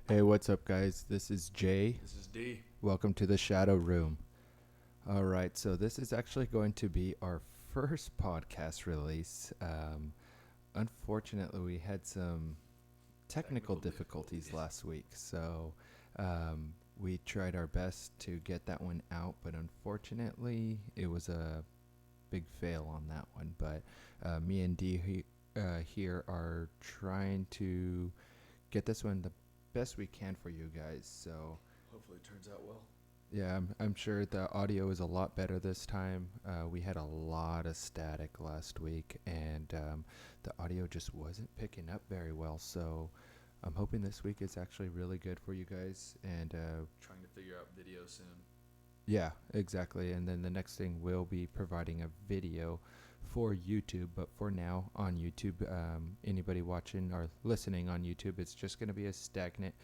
Hey, what's up, guys? This is Jay. This is D. Welcome to the Shadow Room. All right, so this is actually going to be our first podcast release. Unfortunately, we had some technical Technical difficulties difficulties. last week, so we tried our best to get that one out, but unfortunately, it was a big fail on that one. But me and here are trying to get this one the best we can for you guys. So Hopefully, it turns out well. yeah, I'm sure the audio is a lot better this time. We had a lot of static last week, and the audio just wasn't picking up very well. So I'm hoping this week is actually really good for you guys. And Trying to figure out video soon. yeah, exactly. And then the next thing, we'll be providing a video for YouTube. But for now, on YouTube, anybody watching or listening on YouTube, it's just going to be a stagnant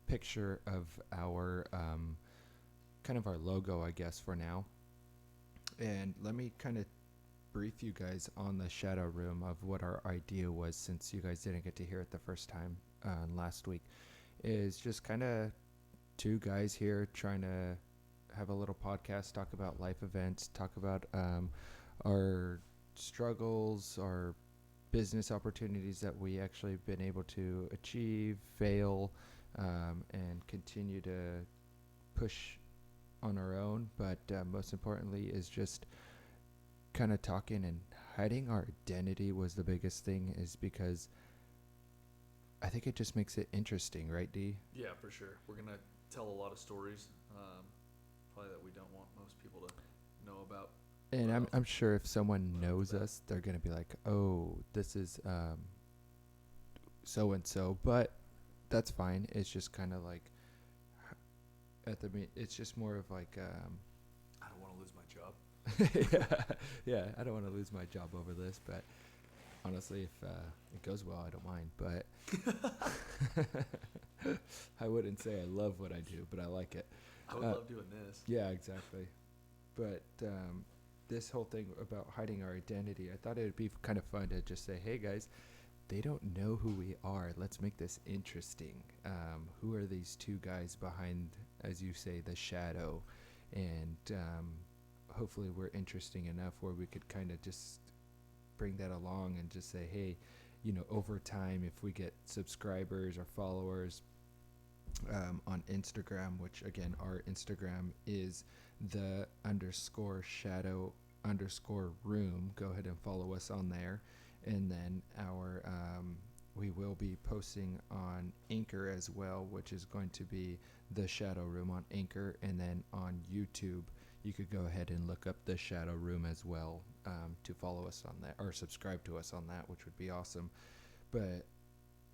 picture of our kind of our logo, I guess, for now. And let me kind of brief you guys on the Shadow Room of what our idea was, since you guys didn't get to hear it the first time last week. Is just kind of two guys here trying to have a little podcast, talk about life events, talk about our struggles, our business opportunities that we actually been able to achieve, fail, and continue to push on our own. But most importantly, is just kind of talking and hiding our identity was the biggest thing, is because I think it just makes it interesting, right, D? Yeah, for sure. We're gonna tell a lot of stories, probably that we don't want most people to know about. And But I'm sure if someone right off knows the bat. us, they're gonna be like, "Oh, this is so and so," but that's fine. It's just kind of like it's just more of like I don't want to lose my job. yeah, yeah. I don't want to lose my job over this, but honestly, if it goes well, I don't mind. But I wouldn't say I love what I do, but I like it. I would love doing this. Yeah, exactly. But this whole thing about hiding our identity, I thought it would be kind of fun to just say, "Hey, guys, they don't know who we are. Let's make this interesting. Who are these two guys behind, as you say, the shadow?" And hopefully, we're interesting enough where we could kind of just bring that along and just say, "Hey, over time, if we get subscribers or followers on Instagram," which again, our Instagram is the underscore shadow underscore room. Go ahead and follow us on there. And then we will be posting on Anchor as well, which is going to be the Shadow Room on Anchor. And then on YouTube, you could go ahead and look up the Shadow Room as well, to follow us on that or subscribe to us on that, which would be awesome. But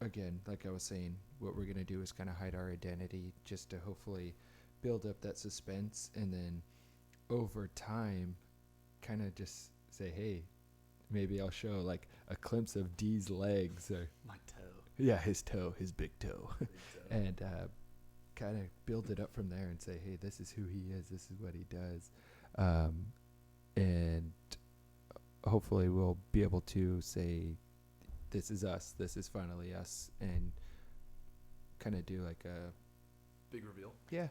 again, like I was saying, what we're going to do is kind of hide our identity just to hopefully build up that suspense, and then over time kind of just say, "Hey, maybe I'll show like a glimpse of D's legs, or My toe. yeah, his toe, his big toe." Big toe. And kind of build it up from there and say, "Hey, this is who he is, this is what he does." And hopefully we'll be able to say, "This is us, this is finally us," and kind of do like a Big reveal. yeah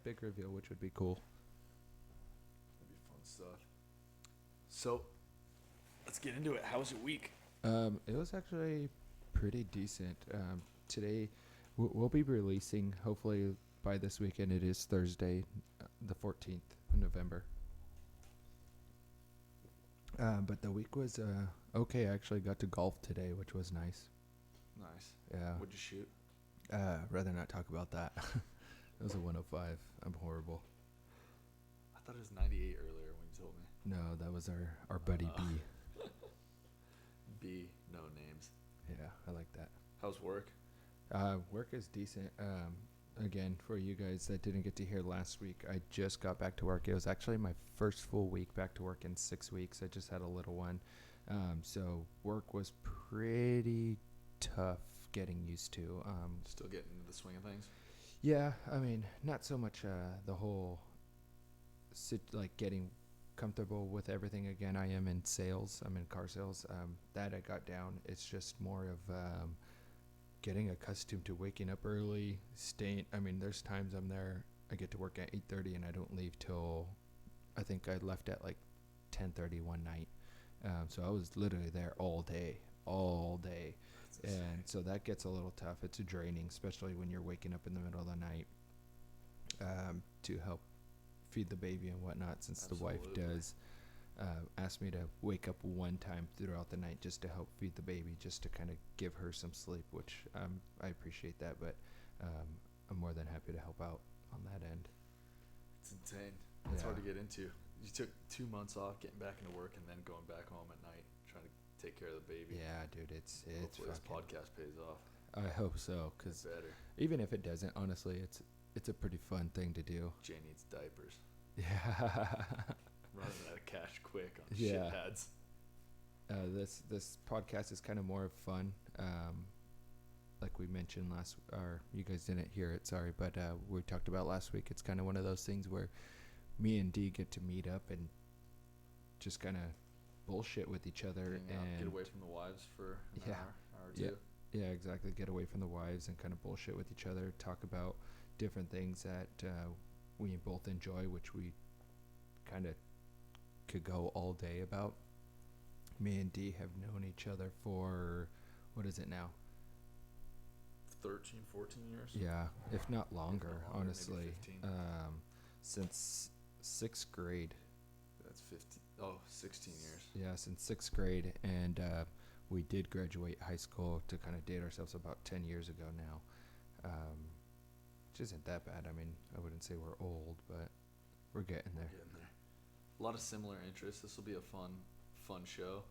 big reveal, which would be cool. That'd be fun stuff. So, let's get into it. How was your week? It was actually pretty decent. Today we'll be releasing, hopefully by this weekend. It is Thursday, the 14th of November. But the week was okay. I actually got to golf today, which was nice. Nice. Yeah. What'd you shoot? Rather not talk about that. It was a 105. I'm horrible. I thought it was 98 earlier when you told me. No, that was our buddy B. B, no names. Yeah, I like that. How's work? Work is decent. Again, for you guys that didn't get to hear last week, I just got back to work. It was actually my first full week back to work in 6 weeks. I just had a little one. So work was pretty tough getting used to. Still getting into the swing of things? Yeah, I mean, not so much the whole like getting comfortable with everything again. I am in sales. I'm in car sales. That I got down. It's just more of getting accustomed to waking up early, staying. I mean, there's times I'm there. I get to work at 8:30 and I don't leave till I think I left at like 10:30 one night. So I was literally there all day, all day. That's And insane. so that gets a little tough. It's draining, especially when you're waking up in the middle of the night to help feed the baby and whatnot, since the wife Absolutely. does ask me to wake up one time throughout the night just to help feed the baby, just to kind of give her some sleep, which I appreciate that, but I'm more than happy to help out on that end. It's insane. It's hard to Yeah. get into. You took 2 months off, getting back into work, and then going back home at night, trying to take care of the baby. Yeah, dude, it's Hopefully this fucking. podcast pays off. I hope so, It because better. even if it doesn't, honestly, it's a pretty fun thing to do. Jay needs diapers. Yeah. Running out of cash quick on Yeah. shit pads. This podcast is kind of more fun. Like we mentioned or you guys didn't hear it, sorry, but we talked about last week. It's kind of one of those things where me and D get to meet up and just kind of bullshit with each other Hang out, and get away from the wives for an Yeah. hour or Yeah. two. Yeah, exactly. Get away from the wives and kind of bullshit with each other. Talk about different things that we both enjoy, which we kind of could go all day about. Me and D have known each other for, what is it now? 13, 14 years. Yeah, if not longer, longer, maybe honestly. 15. Since sixth grade. That's 15. Oh, 16 years. Yeah, since sixth grade. And we did graduate high school to kind of date ourselves about 10 years ago now. Which isn't that bad. I mean, I wouldn't say we're old, but we're getting there. Getting there. A lot of similar interests. This will be a fun show.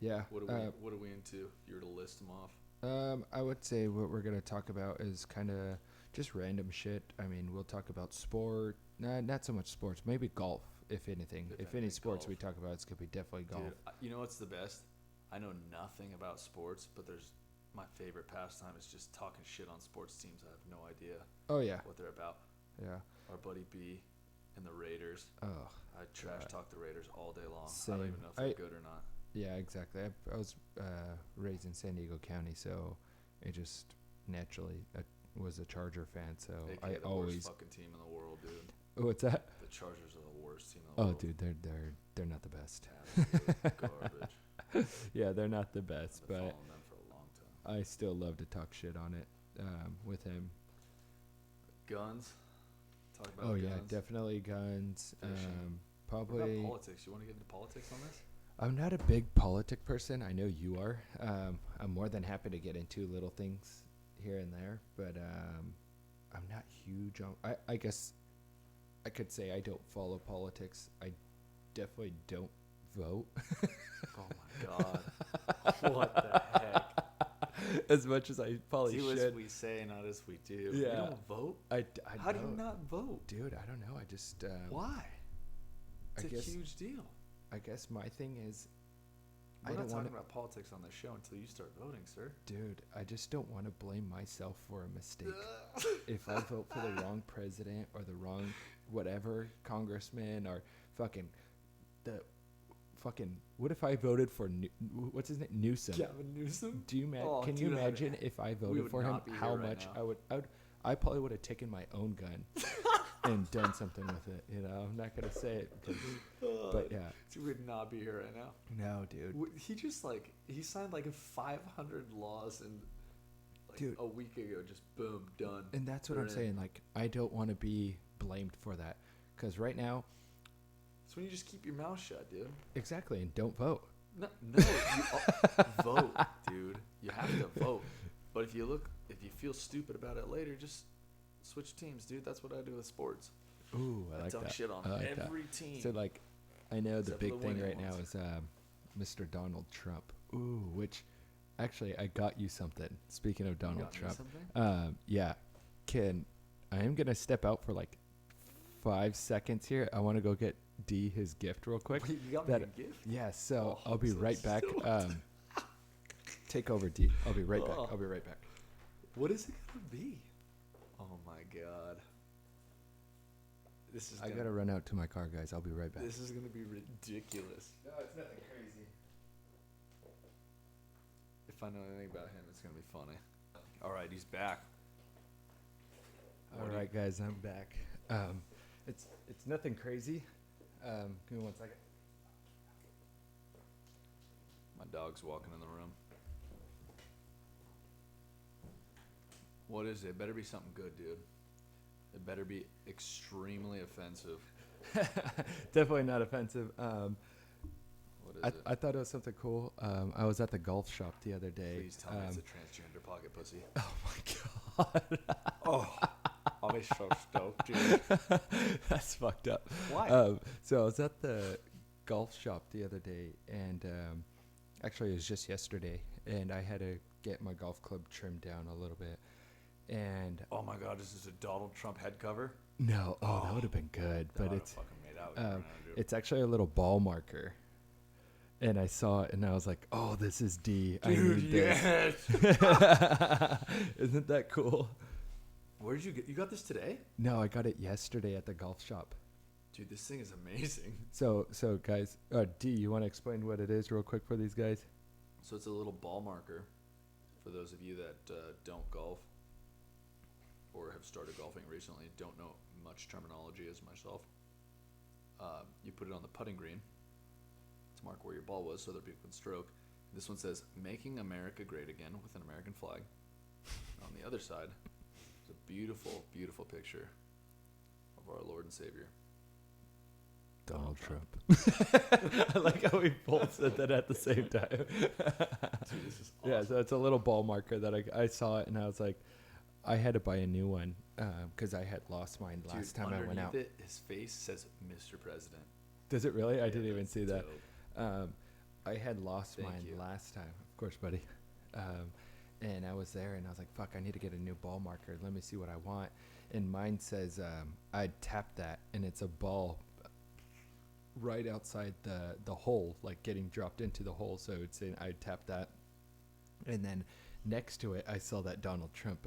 Yeah. What are we into? If you were to list them off. I would say what we're going to talk about is kind of just random shit. I mean, we'll talk about sport. Nah, not so much sports. Maybe golf, if anything. If If any anything, sports we golf. talk about, it's going to be definitely golf. Dude, you know what's the best? I know nothing about sports, but my favorite pastime is just talking shit on sports teams. I have no idea Oh, yeah. what they're about. Yeah. Our buddy B and the Raiders. Oh, I trash God. talk the Raiders all day long. I Same. don't even know if they're good or not. yeah, exactly. I was raised in San Diego County, so it just naturally was a Charger fan. So AKA I the always. worst fucking team in the world, dude. What's that? The Chargers are the worst team in the Oh, world. dude, they're not the best. Absolute garbage. Yeah, they're not the best, I've been but following them for a long time. I still love to talk shit on it with him. Guns. Talk about Oh guns. yeah, definitely guns. Fishing. What about Probably. politics? You want to get into politics on this? I'm not a big politic person. I know you are. I'm more than happy to get into little things here and there, but I'm not huge on. I guess I could say I don't follow politics. I definitely don't vote. Oh my god. What the heck? As much as I probably Do as should. we say, not as we do. You Yeah. don't vote? I How do you don't- not vote? Dude, I don't know. I just Why? It's I a guess huge deal. I guess my thing is We're I not don't talking want about politics on this show until you start voting, sir. dude, I just don't want to blame myself for a mistake. If I vote for the wrong president or the wrong whatever congressman or fucking what if I voted for what's his name, Newsom? Gavin Newsom? Do you Oh, can you dude, imagine if I voted would for him not be here how right much now. I probably would have taken my own gun and done something with it, you know. I'm not going to say it but yeah. He would not be here right now. No, dude. He just he signed like 500 laws and Dude. a week ago, just boom, done. And that's what They're I'm in. saying, like I don't want to be blamed for that cuz right now It's when you just keep your mouth shut, dude. exactly, and don't vote. No, vote, dude. You have to vote. But if you feel stupid about it later, just switch teams, dude. That's what I do with sports. Ooh, I I like talk that. shit on I like that. every team. So like, I know the Except for big the thing winning right now ones. is Mr. Donald Trump. Ooh, which actually I got you something. Speaking of You Donald got me Trump, something? yeah, I am gonna step out for like 5 seconds here. I want to go get D his gift real quick. Wait, you got me a gift? Yeah, so Oh, I'll be I'm so right back. stoked. Take over, D. I'll be right back. Oh. I'll be right back. What is it gonna be? Oh my god. This is I gonna, gotta run out to my car, guys. I'll be right back. This is gonna be ridiculous. No, it's nothing crazy. If I know anything about him, it's gonna be funny. All right, he's back. All right, guys, I'm back. It's nothing crazy. Give me 1 second. My dog's walking in the room. What is it? It better be something good, dude. It better be extremely offensive. Definitely not offensive. What is it? I thought it was something cool. I was at the golf shop the other day. Please tell me it's a transgender pocket pussy. Oh my god. Oh, I'll be so stoked, dude. That's fucked up. Why? So I was at the golf shop the other day, and actually it was just yesterday, and I had to get my golf club trimmed down a little bit. And Oh my God, this is a Donald Trump head cover. no, that would have been good, but That it's fucking made out with you, it's actually a little ball marker. And I saw it, and I was like, "Oh, this is D. I dude. need this." Yes. Isn't that cool? Where did you get? You got this today, No, I got it yesterday at the golf shop. dude. This thing is amazing. So guys, D, you want to explain what it is real quick for these guys? So it's a little ball marker for those of you that don't golf or have started golfing recently, don't know much terminology as myself. You put it on the putting green to mark where your ball was so that people can stroke. This one says, "Making America Great Again" with an American flag. On the other side, it's a beautiful, beautiful picture of our Lord and Savior. Donald Trump. I like how we both said that at the same time. Dude, this is awesome. Yeah, so it's a little ball marker that I saw it, and I was like, I had to buy a new one because I had lost mine last time I went out. Underneath it, his face says "Mr. President." Does it really? I Yeah, didn't even that's see that. dope. I had lost Thank mine you. last time, of course, buddy. And I was there, and I was like, "Fuck! I need to get a new ball marker. Let me see what I want." And mine says I'd tap that, and it's a ball right outside the hole, like getting dropped into the hole. So it's saying I'd tap that, and then next to it, I saw that Donald Trump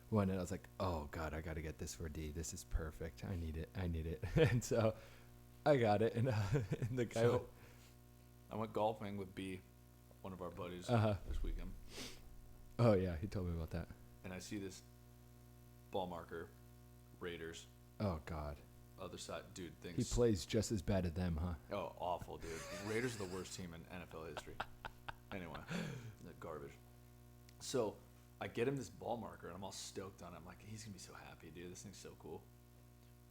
one, and I was like, "Oh God, I got to get this for D. This is perfect. I need it." And so I got it, and the guy. So, I went golfing with B, one of our buddies, this weekend, Oh yeah, he told me about that. and I see this ball marker, Raiders, Oh God, other side, dude. Things. he plays just as bad as them, huh? Oh, awful, dude. Raiders are the worst team in NFL history. Anyway, the garbage. So I get him this ball marker, and I'm all stoked on it. I'm like, he's gonna be so happy, dude. This thing's so cool.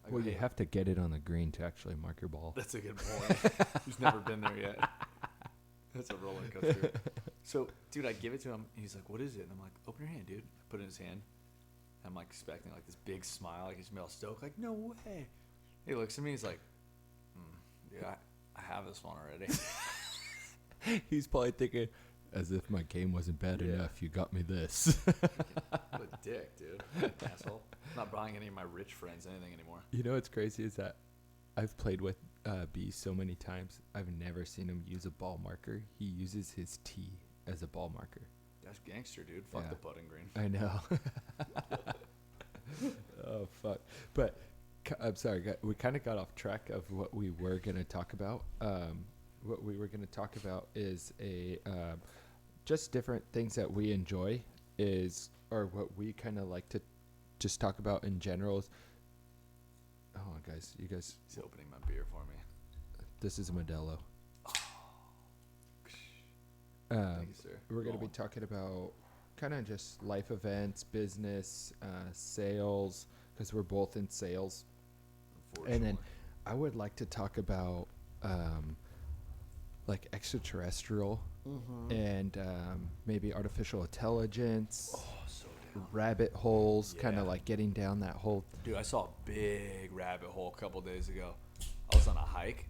I go, Well, you "Hey, have to get it on the green to actually mark your ball. That's a good point. He's never been there yet. That's a roller coaster. So, dude, I give it to him. He's like, "What is it?" And I'm like, "Open your hand, dude." I put it in his hand. I'm like expecting like this big smile, like he's gonna be all stoked. Like, no way. He looks at me. He's like, "Dude, I have this one already." He's probably thinking, as if my game wasn't bad Yeah. enough, you got me this. What a dick, dude. Asshole. I'm not buying any of my rich friends anything anymore. You know what's crazy is that I've played with B so many times. I've never seen him use a ball marker. He uses his tee as a ball marker. That's gangster, dude. Fuck Yeah. the putting green. I know. Oh fuck! But I'm sorry, we kind of got off track of what we were gonna talk about. What we were gonna talk about is just different things that we enjoy or what we kind of like to just talk about in general. Oh, guys, you guys, He's opening my beer for me. this is a Modelo. Thank you, sir. We're going to Go be talking about kind of just life events, business, sales, because we're both in sales. on. And then Unfortunately. I would like to talk about like extraterrestrial and maybe artificial intelligence, Oh, so down. rabbit holes, kind Yeah. of like getting down that whole. Dude, I saw a big rabbit hole a couple days ago. I was on a hike,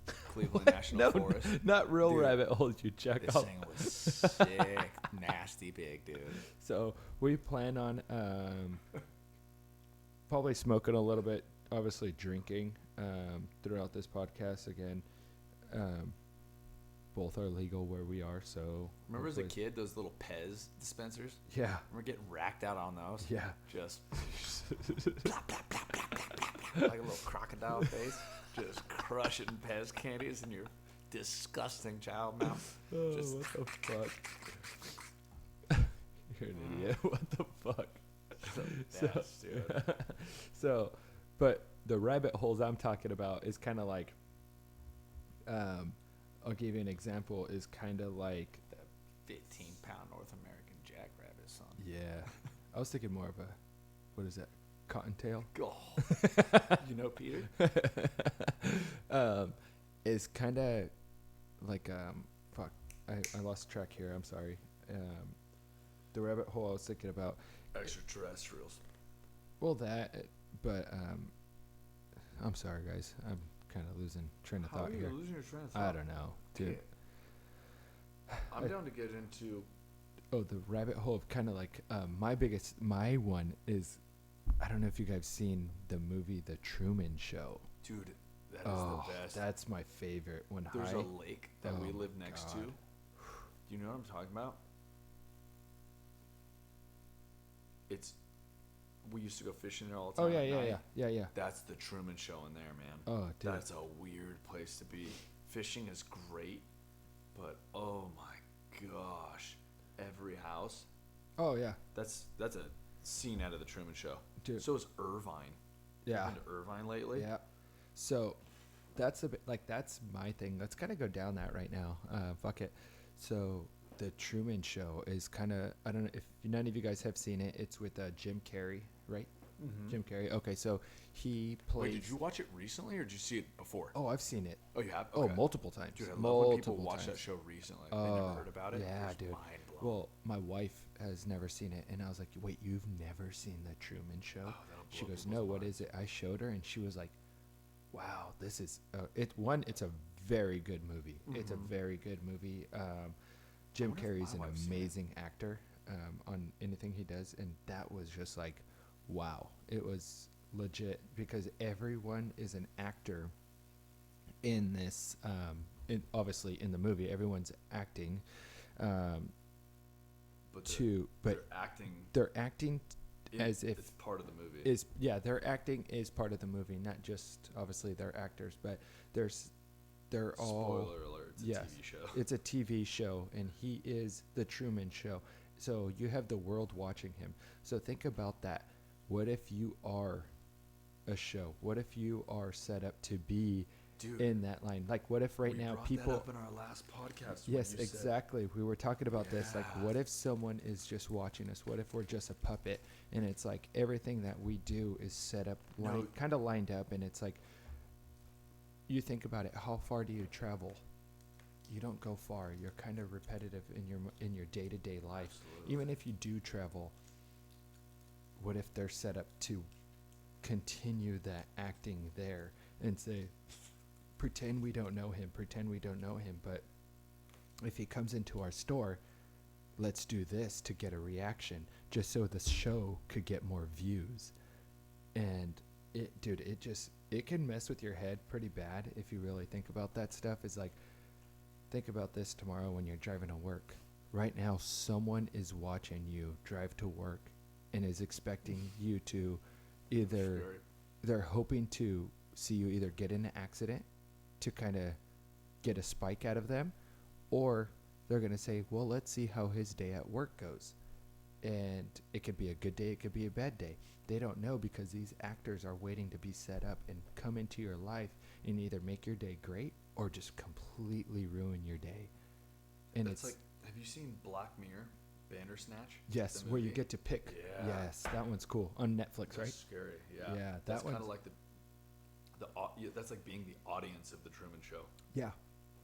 Cleveland National Forest. Not real Dude, rabbit holes you check This off. thing was sick, nasty big, dude. So we plan on probably smoking a little bit, obviously drinking throughout this podcast. Again, both are legal where we are. So Remember as a hopefully- kid, those little Pez dispensers? Yeah, Remember getting racked out on those? yeah. Just like a little crocodile face, just crushing Pez candies in your disgusting child mouth. Oh, Just- what the fuck? You're an idiot. What the fuck? The best, dude. So, but the rabbit holes I'm talking about is kind of like, I'll give you an example. Is kind of like, 15-pound North American jackrabbit, son. yeah. I was thinking more of a, what is that? Cottontail. Oh. You know Peter? Is kind of like, fuck. I lost track here. I'm sorry. The rabbit hole I was thinking about. Extraterrestrials. Well, that, but I'm sorry, guys. I'm kind of losing train of How thought are you here. losing your train of thought? I don't know, dude. I'm down to get into. Oh, the rabbit hole of kind of like my one is, I don't know if you guys seen the movie The Truman Show. Dude, that is the best. That's my favorite. When There's a lake that we Oh, live next to. God. Do you know what I'm talking about? We used to go fishing there all the Oh time. yeah, at yeah, night. yeah. That's the Truman Show in there, man. Oh, dude. That's a weird place to be. Fishing is great, but oh my gosh, every house. Oh yeah, That's a scene out of the Truman Show. dude. So is Irvine. Yeah. You been to Irvine lately? Yeah. So that's a bit like, that's my thing. Let's kind of go down that right now. Fuck it. So the Truman Show is kind of, I don't know if none of you guys have seen it. It's with Jim Carrey, right? Mm-hmm. Jim Carrey. Okay, so he plays. Wait, did you watch it recently or did you see it before? Oh, I've seen it. Oh, you have? Oh, Okay. multiple times. Dude, I love multiple when people watch that times. show recently. They never heard about it. Yeah, It dude. was mind-blowing. Well, my wife has never seen it, and I was like, "Wait, you've never seen the Truman Show?" Oh, that'll She blow goes, people's "No, what minds. is it?" I showed her, and she was like, "Wow, this is it's a very good movie. It's a Mhm. very good movie." Jim wonder if Carrey's my an wife's seen it. amazing actor on anything he does, and that was just like, wow, it was legit because everyone is an actor in this. Obviously, in the movie, everyone's acting. But But they're acting they're acting as if it's part of the movie. their acting is part of the movie, not just obviously they're actors, but they're all. Spoiler alert, it's a Yes, TV show. it's a TV show, and he is the Truman Show. So you have the world watching him. So think about that. What if you are a show? What if you are set up to be Dude, in that line? Like, what if right we now brought people? that up in our last podcast. when Yes, you said- exactly. We were talking about this. Like, Yeah. what if someone is just watching us? What if we're just a puppet? And it's like everything that we do is set up, No. kind of lined up. And it's like, you think about it. How far do you travel? You don't go far. You're kind of repetitive in your day-to-day life. Absolutely. Even if you do travel, what if they're set up to continue that acting there and say, pretend we don't know him, but if he comes into our store, let's do this to get a reaction, just so the show could get more views. And it can mess with your head pretty bad if you really think about that stuff. It's like, think about this tomorrow when you're driving to work. Right now, someone is watching you drive to work and is expecting you to either, Very- they're hoping to see you either get in an accident to kind of get a spike out of them, or they're going to say, well, let's see how his day at work goes. And it could be a good day, it could be a bad day. They don't know because these actors are waiting to be set up and come into your life and either make your day great or just completely ruin your day. And That's it's like, have you seen Black Mirror, Bandersnatch? yes, The where you movie? get to pick. Yeah. Yes, that one's cool on Netflix, That's right? scary. Yeah. Yeah, that That's kind of one's- like that's like being the audience of the Truman Show, Yeah,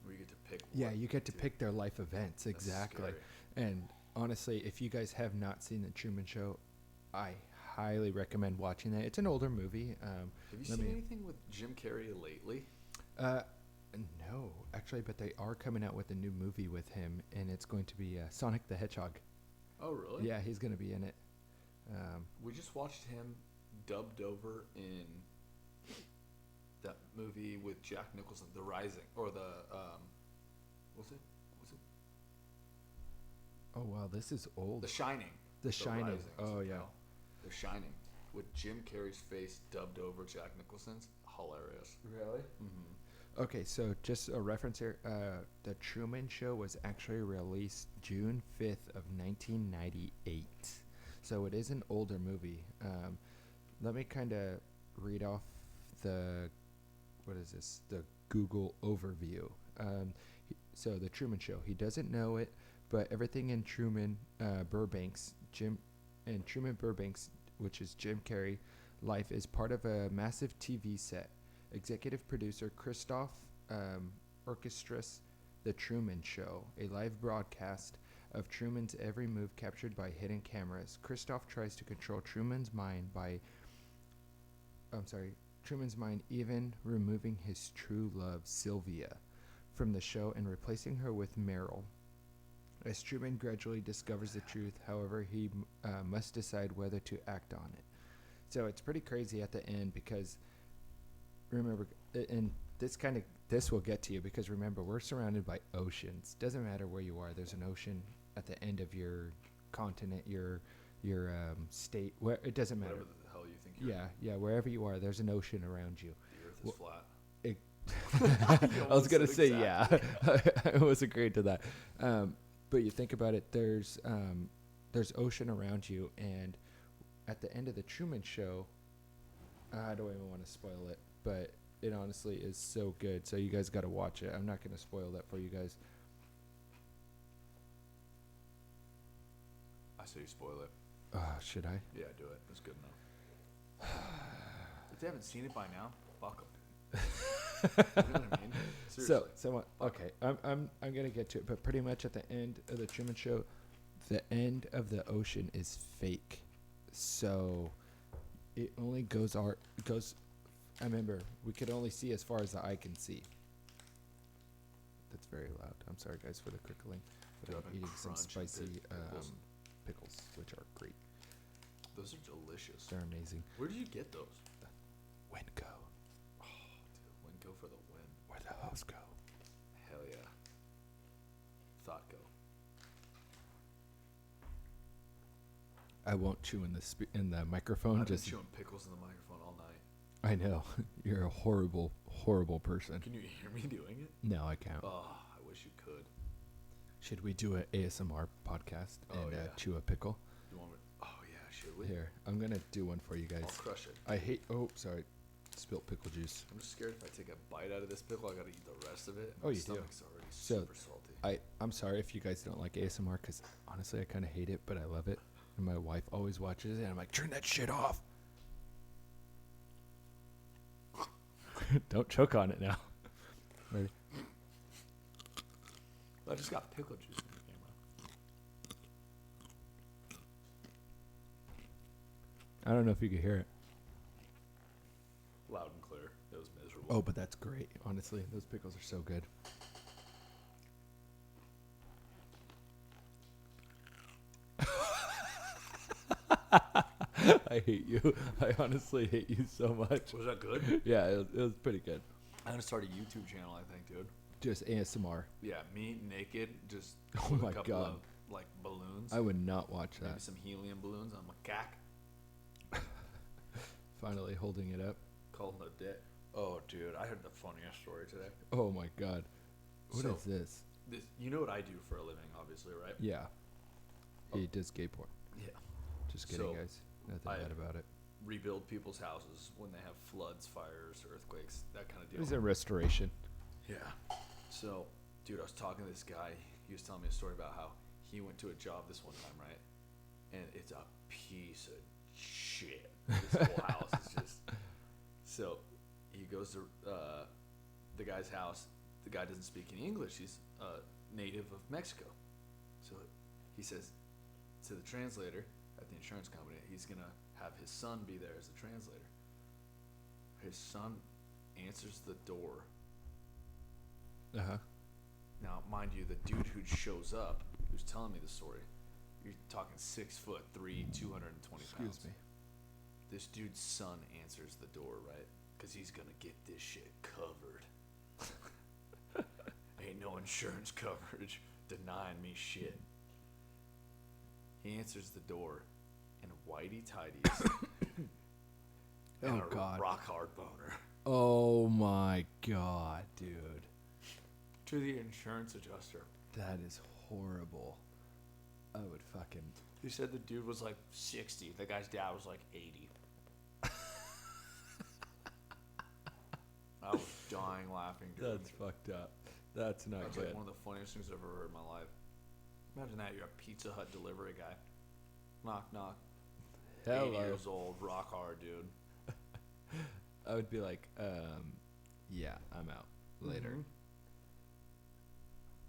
where you get to pick. yeah, what you get to do. pick their life events That's exactly. scary. And honestly, if you guys have not seen the Truman Show, I highly recommend watching that. It's an older movie. Have you let seen me- anything with Jim Carrey lately? No, actually, but they are coming out with a new movie with him, and it's going to be Sonic the Hedgehog. Oh, really? Yeah, he's going to be in it. We just watched him dubbed over in that movie with Jack Nicholson, The Rising, or what's it? Oh wow, this is old. The Shining. The Shining. Rising, Oh what's it yeah. called? The Shining, with Jim Carrey's face dubbed over Jack Nicholson's. Hilarious. Really? Mm-hmm. Okay, so just a reference here. The Truman Show was actually released June 5th of 1998. So it is an older movie. Let me kind of read off the, what is this? The Google overview. So the Truman Show. He doesn't know it, but everything in Truman Burbanks, which is Jim Carrey, life is part of a massive TV set. Executive producer Christoph orchestras The Truman Show, a live broadcast of Truman's every move captured by hidden cameras. Christoph tries to control Truman's mind even removing his true love, Sylvia, from the show and replacing her with Meryl. As Truman gradually discovers the truth, however, he must decide whether to act on it. So it's pretty crazy at the end because, remember, and this will get to you because remember, we're surrounded by oceans. Doesn't matter where you are. There's an ocean at the end of your continent, your state. Where it doesn't matter. Whatever the hell you think you're Yeah. Wherever you are, there's an ocean around you. The Earth is flat. I was gonna say exactly. yeah. I was agreed to that. But you think about it. There's ocean around you, and at the end of the Truman Show, I don't even want to spoil it, but it honestly is so good. So you guys got to watch it. I'm not gonna spoil that for you guys. I say you spoil it. Should I? Yeah, do it. That's good enough. If they haven't seen it by now, fuck them. You know what I mean? Seriously. Okay, I'm gonna get to it, but pretty much at the end of the Truman Show, the end of the ocean is fake, so it only goes. I remember we could only see as far as the eye can see. That's very loud. I'm sorry, guys, for the crickling. But Dude, I'm I've been eating some crunching spicy pickles. pickles, which are great. Those are delicious. They're amazing. Where did you get those? Winco, Oh, dude, win go for the win. where the hoes go. Hell yeah. Thought go. I won't chew in the microphone. I've been Just chewing pickles in the microphone all night. I know you're a horrible, horrible person. Can you hear me doing it? No, I can't. Oh, I wish you could. Should we do an ASMR podcast and yeah. chew a pickle? You want me? Oh yeah, should we? Here, I'm gonna do one for you guys. I'll crush it. I hate. Oh, sorry, spilt pickle juice. I'm just scared if I take a bite out of this pickle, I gotta eat the rest of it. Oh, My you do. stomach's already So, super salty. I'm sorry if you guys don't like ASMR because honestly, I kind of hate it, but I love it. And my wife always watches it, and I'm like, turn that shit off. Don't choke on it now. Ready? I just got pickle juice in the camera. I don't know if you could hear it. Loud and clear. It was miserable. Oh, but that's great. Honestly, those pickles are so good. I hate you. I honestly hate you so much. Was that good? Yeah, it was pretty good. I'm gonna start a YouTube channel, I think, dude. Just ASMR. Yeah, me naked, just Oh with my a couple God. of like balloons. I would not watch Maybe that. some helium balloons. I'm a cack. Finally holding it up. Calling it a day. Oh, dude, I heard the funniest story today. Oh my God. What is So- this? This, you know what I do for a living, obviously, right? Yeah. Oh. He does gay porn. Yeah. Just kidding, So, guys. Nothing I- bad about it. Rebuild people's houses when they have floods, fires, earthquakes, that kind of It deal. was a restoration. Yeah. So, dude, I was talking to this guy. He was telling me a story about how he went to a job this one time, right? And it's a piece of shit. This whole house is just. So, he goes to the guy's house. The guy doesn't speak any English. He's native of Mexico. So, he says to the translator at the insurance company, he's gonna have his son be there as the translator. His son answers the door. Uh huh. Now, mind you, the dude who shows up, who's telling me the story, you're talking 6'3", 220 pounds. Excuse me. This dude's son answers the door, right? Because he's gonna get this shit covered. Ain't no insurance coverage denying me shit. He answers the door in whitey tighties and Oh, a God. rock hard boner. Oh my god, dude. To the insurance adjuster. That is horrible. I would fucking. He said the dude was like 60. The guy's dad was like 80. I was dying laughing, dude. That's fucked up. That's not That's good. like one of the funniest things I've ever heard in my life. Imagine that, you're a Pizza Hut delivery guy. Knock, knock. 80 Hello. years old, rock hard, dude. I would be like, yeah, I'm out later. Mhm.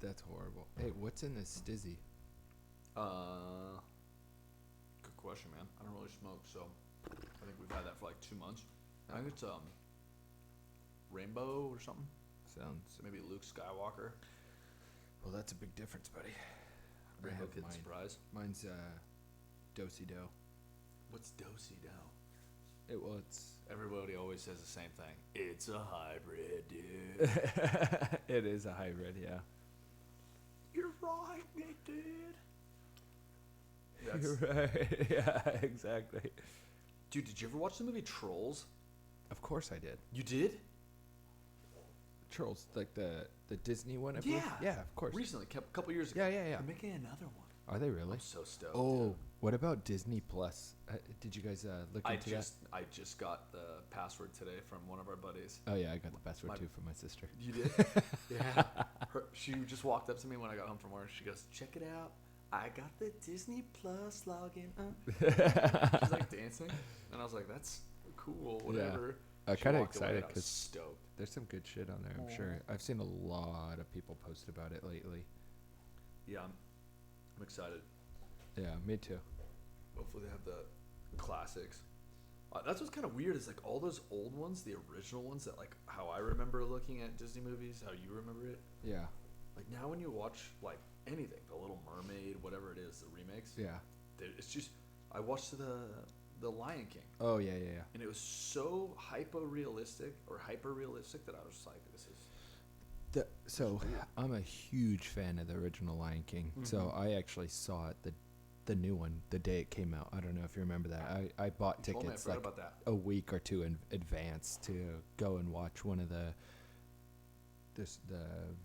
That's horrible. Hey, what's in this stizzy? Good question, man. I don't really smoke, so I think we've had that for like 2 months. I think it's Rainbow or something. Sounds. Maybe Luke Skywalker. Well, that's a big difference, buddy. I Rainbow have Kid mine. Surprise. Mine's Do-si-do. What's Do-si-do? It's. Everybody always says the same thing. It's a hybrid, dude. It is a hybrid, yeah. You're right, Nick, dude. You're right. Yeah, exactly. Dude, did you ever watch the movie Trolls? Of course I did. You did? Trolls, like the Disney one, I believe? Yeah. Yeah, of course. Recently, a couple years ago. Yeah, yeah, yeah. They're making another one. Are they really? I'm so stoked. Oh, dude. what about Disney Plus? Did you guys look into that? I just got the password today from one of our buddies. Oh yeah, I got the password My- too from my sister. You did? Yeah. She just walked up to me when I got home from work. She goes, "Check it out. I got the Disney Plus login." She's like dancing, and I was like, "That's cool. Whatever." I'm She kind of walked away, excited and I was because stoked. there's some good shit on there. I'm sure. I've seen a lot of people post about it lately. Yeah, I'm excited. Yeah, me too. Hopefully, they have the classics. That's what's kind of weird is like all those old ones, the original ones that like how I remember looking at Disney movies, how you remember it. Yeah, Like now, when you watch like anything, The Little Mermaid, whatever it is, the remakes, yeah. it's just. I watched the Lion King, Oh yeah, yeah, yeah. and it was so hyper realistic that I was just like, this is. So weird. I'm a huge fan of the original Lion King. So Mhm. I actually saw it the new one the day it came out. I don't know if you remember that. I bought You told me, I tickets forgot like about that. a week or two in advance to go and watch one of the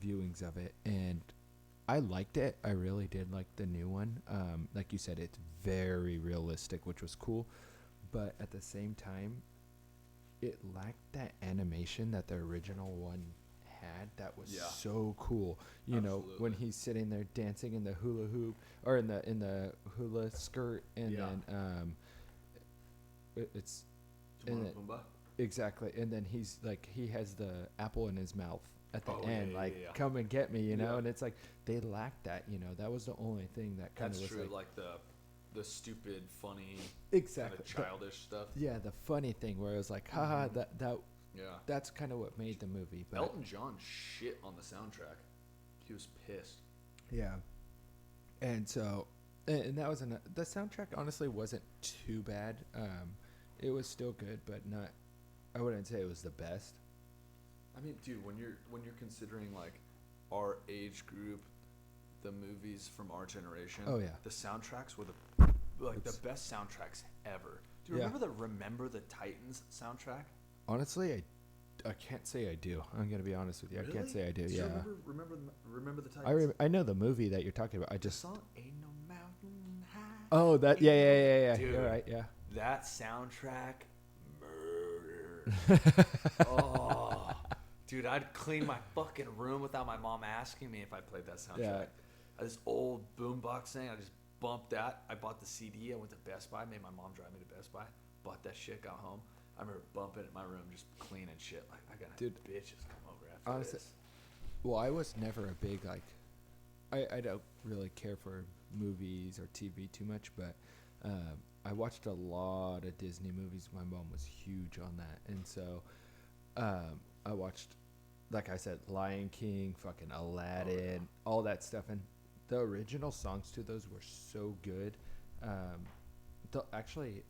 viewings of it, and I liked it. I really did like the new one. Like you said, it's very realistic, which was cool, but at the same time, it lacked that animation that the original one had. That was Yeah. so cool. You know, when Absolutely. he's sitting there dancing in the hula hoop or in the hula skirt, and Yeah. then it's Timon and and Pumbaa. exactly, and then he's like he has the apple in his mouth at the Oh, yeah, end, yeah, like yeah. come and get me, you know. Yeah. And it's like they lacked that, you know. That was the only thing that kind That's of was true. like Like the stupid, funny, exactly kind of childish stuff. yeah, the funny thing where it was like, haha, Mhm. that Yeah. that's kind of what made the movie. But Elton John shit on the soundtrack. He was pissed. yeah, and so and that was the soundtrack honestly wasn't too bad. It was still good, but not. I wouldn't say it was the best. I mean, dude, when you're considering like our age group, the movies from our generation. Oh, yeah. The soundtracks were the It's- best soundtracks ever. Do you Yeah. remember the Titans soundtrack? Honestly, I can't say I do. I'm gonna be honest with you. I can't Really? say I do. Do you Yeah. remember the Titans? I know the movie that you're talking about. I The just song "Ain't No Mountain High." oh that yeah. Dude. You're right. Yeah. That soundtrack, murder. Oh, dude, I'd clean my fucking room without my mom asking me if I played that soundtrack. Yeah. I had this old boombox thing. I just bumped that. I bought the CD. I went to Best Buy. Made my mom drive me to Best Buy. Bought that shit. Got home. I remember bumping it in my room, just cleaning shit. Like I got Dude, bitches come over after honestly, this. Well, I was never a big like. I don't really care for movies or TV too much, but I watched a lot of Disney movies. My mom was huge on that, and so I watched, like I said, Lion King, fucking Aladdin, all that stuff, and the original songs to those were so good. Actually,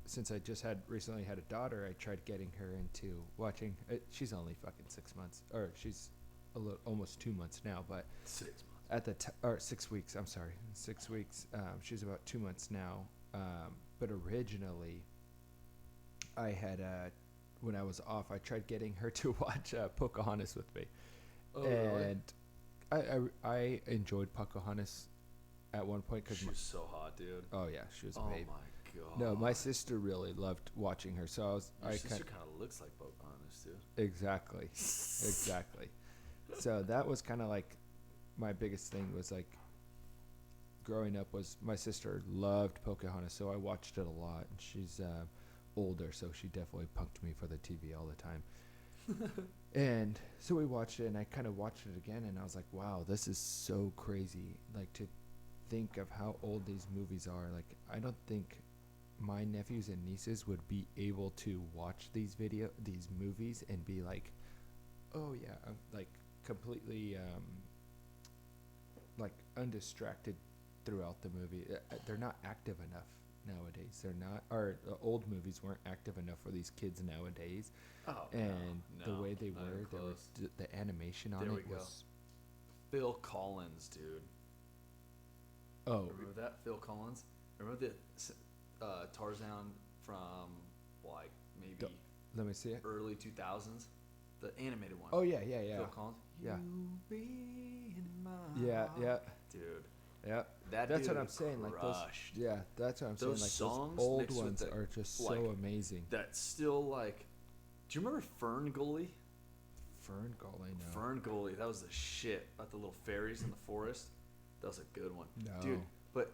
since I just recently had a daughter, I tried getting her into watching. She's only fucking 6 months, or she's almost 2 months now, but 6 months. at the or 6 weeks. I'm sorry, 6 weeks. She's about 2 months now. But originally, I had when I was off, I tried getting her to watch Pocahontas with me, Oh, really? and I enjoyed Pocahontas at one point because She was so hot, dude. oh yeah, she was Oh amazing. my god. No, my sister really loved watching her, so Your I sister kind kind of looks like Pocahontas, dude. exactly, exactly. So that was kind of like my biggest thing was like growing up was my sister loved Pocahontas, so I watched it a lot. And she's older, so she definitely punked me for the TV all the time. And so we watched it, and I kind of watched it again, and I was like, wow, this is so crazy. Like to think of how old these movies are. Like I don't think my nephews and nieces would be able to watch these movies and be like, oh yeah, I'm like completely like undistracted throughout the movie. They're not active enough nowadays. They're not, or old movies weren't active enough for these kids nowadays. Oh, And no, the way they not even were, close. the animation on There we it go. was. Phil Collins, dude. Oh, Remember that? Phil Collins? Remember the Tarzan from like maybe Duh. let me see it. early 2000s? The animated one. Oh yeah, yeah, yeah, Phil Collins? yeah, You be in my yeah, yeah, heart. Dude. yeah. That That's dude what I'm saying. Like those, crushed. yeah, that's what I'm saying. Those Like songs those old mixed with ones the, are just like, so amazing. That's still like. Do you remember Fern Gully? Fern Gully, no. Fern Gully, that was the shit. About the little fairies in the forest. That was a good one. No. Dude, but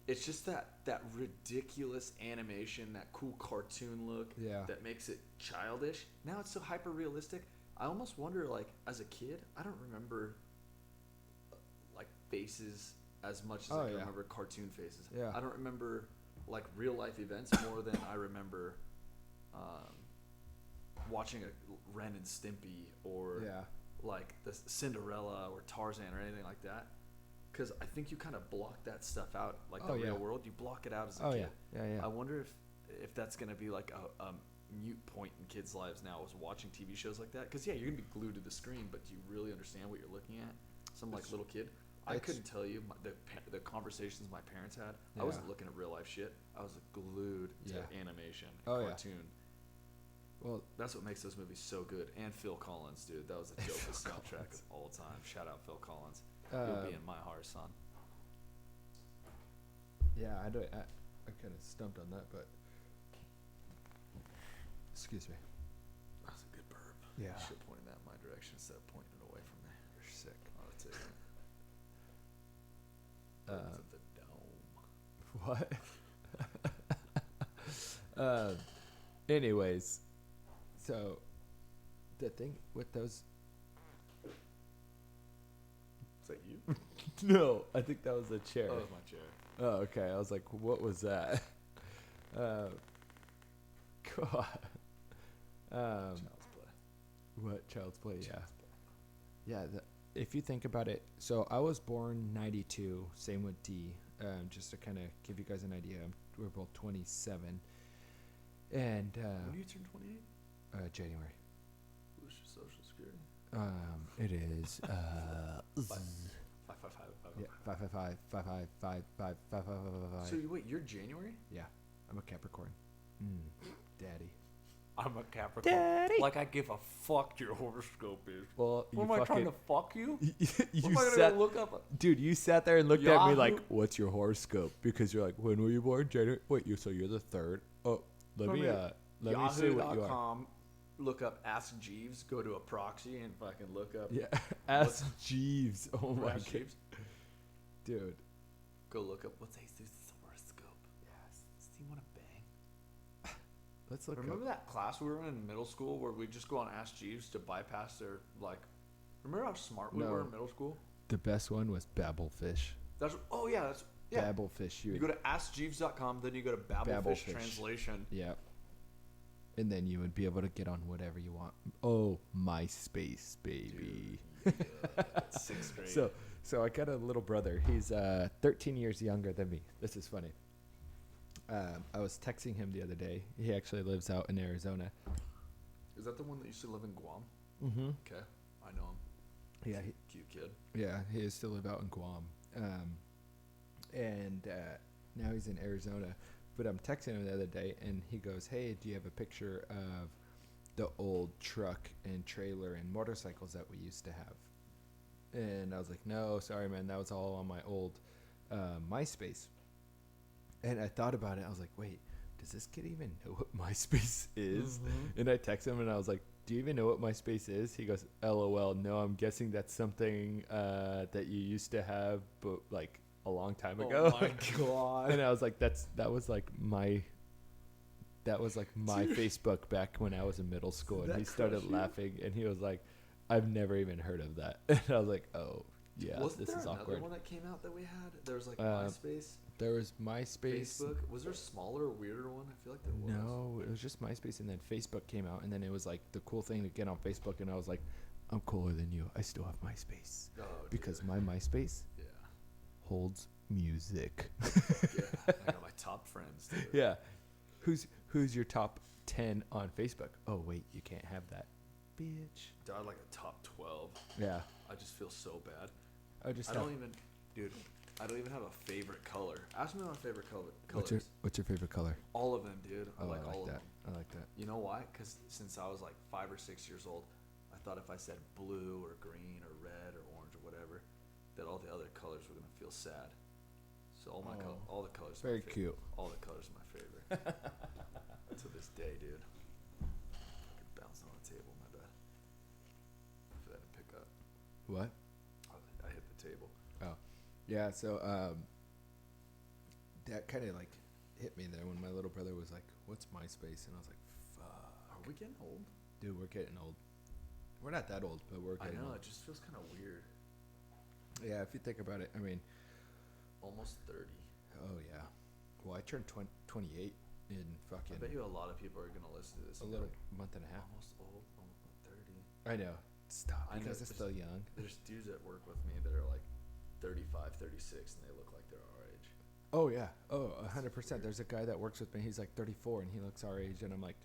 it's just that ridiculous animation, that cool cartoon look Yeah. that makes it childish. Now it's so hyper realistic. I almost wonder, like, as a kid, I don't remember like faces as much as Oh, I can yeah. remember cartoon faces. Yeah. I don't remember like real life events more than I remember watching a Ren and Stimpy or Yeah. like the Cinderella or Tarzan or anything like that. Because I think you kind of block that stuff out, like Oh, the yeah. real world. You block it out as a Oh kid. yeah, yeah, yeah. I wonder if that's gonna be like a mute point in kids' lives now, is watching TV shows like that. Because yeah, you're gonna be glued to the screen, but do you really understand what you're looking at? Some like It's- little kid. I it's- couldn't tell you the conversations my parents had. I Yeah. wasn't looking at real life shit. I was glued to Yeah. animation, Oh, yeah. cartoon. Well, That's what makes those movies so good. And Phil Collins, dude, that was the dopest Phil soundtrack Collins. of all time. Shout out Phil Collins. You'll be in my heart, son. yeah, I don't. I kind of stumped on that, but excuse me. That's a good burp. Yeah. You should have pointed that in my direction instead of pointing it away from me. You're sick. Oh, that's it. Uh, The dome. What? Anyways, so the thing with those. Is that you? No, I think that was a chair. Oh, that was my chair. Oh, okay. I was like, what was that? God. Child's play. What Child's Play? Yeah. Child's play. Yeah. If you think about it, so I was born '92. Same with D. Just to kind of give you guys an idea, we're both 27, and When do you turn 28? January. What's your social security? It is 555. yeah 555 So wait, you're January? Yeah, I'm a Capricorn. Daddy. I'm a Capricorn. Daddy. Like I give a fuck your horoscope is. Well, What you am I trying fucking to fuck you? you What am I gonna sat, go look up? dude. You sat there and looked at me like, Yahoo. "What's your horoscope?" Because you're like, "When were you born?" January. Wait, so you're the 3rd. Oh, let me say what you are. Yahoo.com. Look up Ask Jeeves. Go to a proxy and fucking look up. Yeah, Ask Jeeves. Oh my Ask god, Jeeves. dude. Go look up what's Jesus' horoscope. Yes. Does he want to bang? Let's look. Remember up. that class we were in middle school where we just go on Ask Jeeves to bypass their like. Remember how smart we were in No. middle school? The best one was Babelfish. That's that's yeah. Babelfish. You go to AskJeeves.com, then you go to Babelfish Babelfish. translation. Yeah. And then you would be able to get on whatever you want. Oh, MySpace, baby. Dude, yeah, 6th grade. So I got a little brother. He's 13 years younger than me. This is funny. I was texting him the other day. He actually lives out in Arizona. Is that the one that used to live in Guam? Mm-hmm. Okay, I know him. Yeah, Cute kid. he used to live out in Guam. And now he's in Arizona. But I'm texting him the other day, and he goes, "Hey, do you have a picture of the old truck and trailer and motorcycles that we used to have. And I was like, no, sorry, man, that was all on my old MySpace. And I thought about it. I was like, wait, does this kid even know what MySpace is? And I texted him and I was like, do you even know what MySpace is? He goes, LOL, no, I'm guessing that's something that you used to have, but like a long time ago. Oh my god. And I was like, that was like my Dude. Facebook back when I was in middle school. And That he started crush you? laughing and he was like, I've never even heard of that. And I was like, oh, yeah, Wasn't this there is another awkward. one that came out that we had? There was like Uh, MySpace, There was MySpace. Facebook. Was there a smaller, weirder one? I feel like there was. No, it was just MySpace, and then Facebook came out, and then it was like the cool thing to get on Facebook, and I was like, I'm cooler than you. I still have MySpace Oh, because dude. my MySpace Yeah. holds music. Yeah. I got my top friends. Dude. Yeah, who's your top 10 on Facebook? Oh wait, you can't have that, bitch. Dude, I had like a top 12. Yeah, I just feel so bad. I just. I don't even have a favorite color. Ask me my favorite colors. What's your favorite color? All of them, dude. I Oh, like I all like of that. them. I like that. You know why? Because since I was like 5 or 6 years old, I thought if I said blue or green or red or orange or whatever, that all the other colors were gonna feel sad. So all all the colors. are my Very favorite. cute. All the colors are my favorite. To this day, dude. Fucking bouncing on the table. My bad. For that to pick up. What? I hit the table. Yeah, so that kind of like hit me there when my little brother was like, "What's MySpace?" And I was like, "Fuck, Are we getting old? dude, we're getting old. We're not that old, but we're I getting know. old." It just feels kind of weird. Yeah, if you think about it, I mean, Almost 30. oh yeah. Well, I turned 28 in I fucking bet you a lot of people are gonna listen to this. a and be little like, month and a half. almost old, almost 30. I know. Stop, I know, because it's still young. There's dudes at work with me that are like 35, 36, and they look like they're our age. Oh yeah. Oh, It's 100%. weird. There's a guy that works with me. He's like 34 and he looks our age. And I'm like,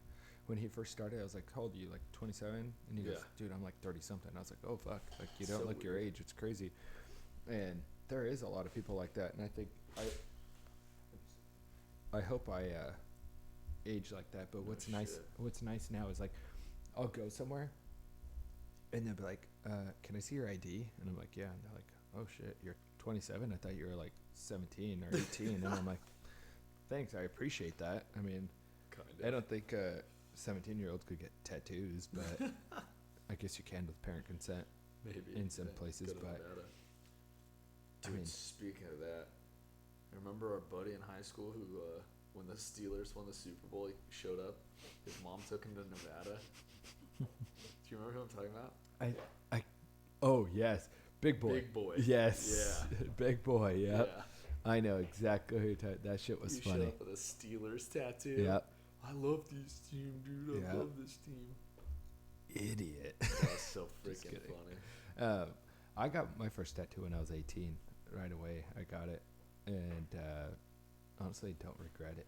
when he first started, I was like, how old are you? Like 27? And he goes, Yeah. dude, I'm like 30 something. I was like, oh fuck. Like you don't So look your weird. age. It's crazy. And there is a lot of people like that. And I think I hope I age like that. But No what's shit. nice now is like, I'll go somewhere and they'll be like, can I see your ID? And I'm like, yeah. And they're like, oh shit, you're 27? I thought you were like 17 or 18. And I'm like, thanks, I appreciate that. I mean, Kinda. I don't think 17-year-olds could get tattoos, but I guess you can with parent consent. Maybe in some yeah, places, go to but Nevada. I Dude, mean- speaking of that, remember our buddy in high school who, when the Steelers won the Super Bowl, he showed up. His mom took him to Nevada. Do you remember who I'm talking about? Oh yes, big boy. Big boy. Yes, Yeah. big boy. Yep. Yeah. I know exactly who that shit was He showed funny. up with a Steelers tattoo. Yep. I love this team, dude. I Yeah. love this team. Idiot. That was so Just freaking kidding. funny. I got my first tattoo when I was 18. Right away, I got it, and honestly, don't regret it.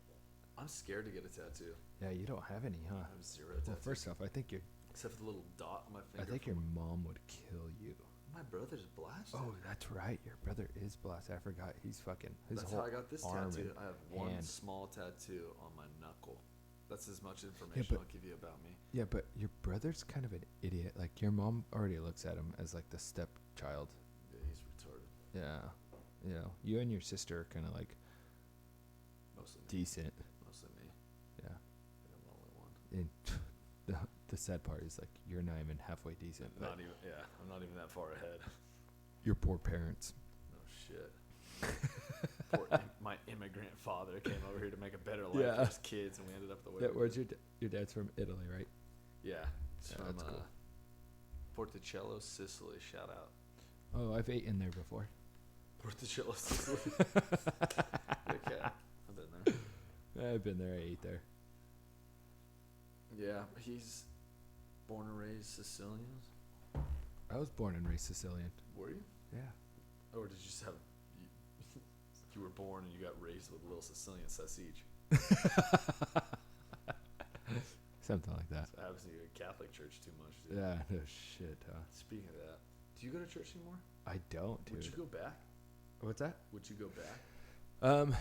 I'm scared to get a tattoo. Yeah, you don't have any, huh? I have 0 Well, tattoos. first off, I think Except for the little dot on my finger. your mom would kill you. My brother's blasted. Oh, that's right. Your brother is blessed. I forgot. He's fucking. His That's whole how I got this arm tattoo. and I have one hand. small tattoo on my knuckle. That's as much information but- I'll give you about me. Yeah, but your brother's kind of an idiot. Like your mom already looks at him as like the stepchild. Yeah, he's retarded. Yeah, you know, you and your sister are kind of like Mostly me. decent. Mostly me. Yeah, I think I'm the only one. and the sad part is like you're not even halfway decent. But Not even. Yeah, I'm not even that far ahead. your poor parents. No shit. My immigrant father came over here to make a better life Yeah. for his kids, and we ended up the way. Yeah, we where's did. your dad's from Italy, right? Yeah, it's Yeah, from that's cool. Porticello, Sicily. Shout out. Oh, I've eaten there before. Porticello, Sicily. Okay, I've been there. I've been there. I ate there. Yeah, he's born and raised Sicilian. I was born and raised Sicilian. Were you? Yeah. Or did you just have you were born and you got raised with a little Sicilian sausage? Something like that. So I haven't seen you at Catholic church too much, dude. Yeah, no shit, huh? Speaking of that, do you go to church anymore? I don't, dude. Would you go back? What's that? Would you go back?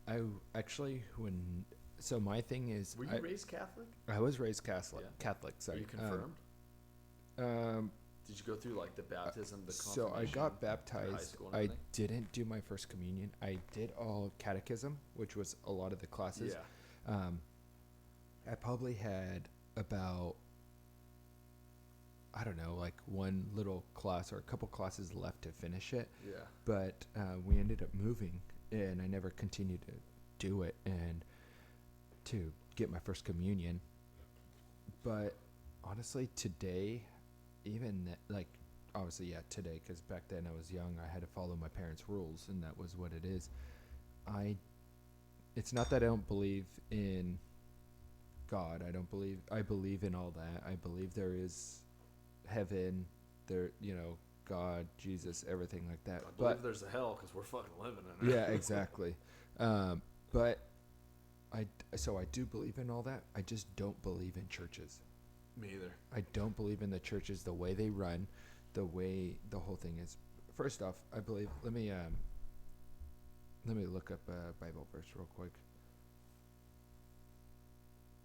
I actually, when So my thing is, Were you raised Catholic? I was raised Catholic. Yeah. Catholic, Are sorry. you confirmed? Um, Did you go through like the baptism, the so I confirmation? got through high baptized. school and I everything? didn't do my first communion. I did all catechism, which was a lot of the classes. Yeah. I probably had about, I don't know, like one little class or a couple classes left to finish it. Yeah. But we ended up moving, and I never continued to do it and to get my first communion. But honestly, today, even like, obviously, yeah, today, because back then I was young, I had to follow my parents' rules, and that was what it is. It's not that I don't believe in God. I believe in all that. I believe there is heaven, there, God, Jesus, everything like that. I believe there's a hell because we're fucking living in it. Yeah, exactly. But so I do believe in all that. I just don't believe in churches. Me either. I don't believe in the churches, the way they run, the way the whole thing is. First off, I believe. Let me look up a Bible verse real quick.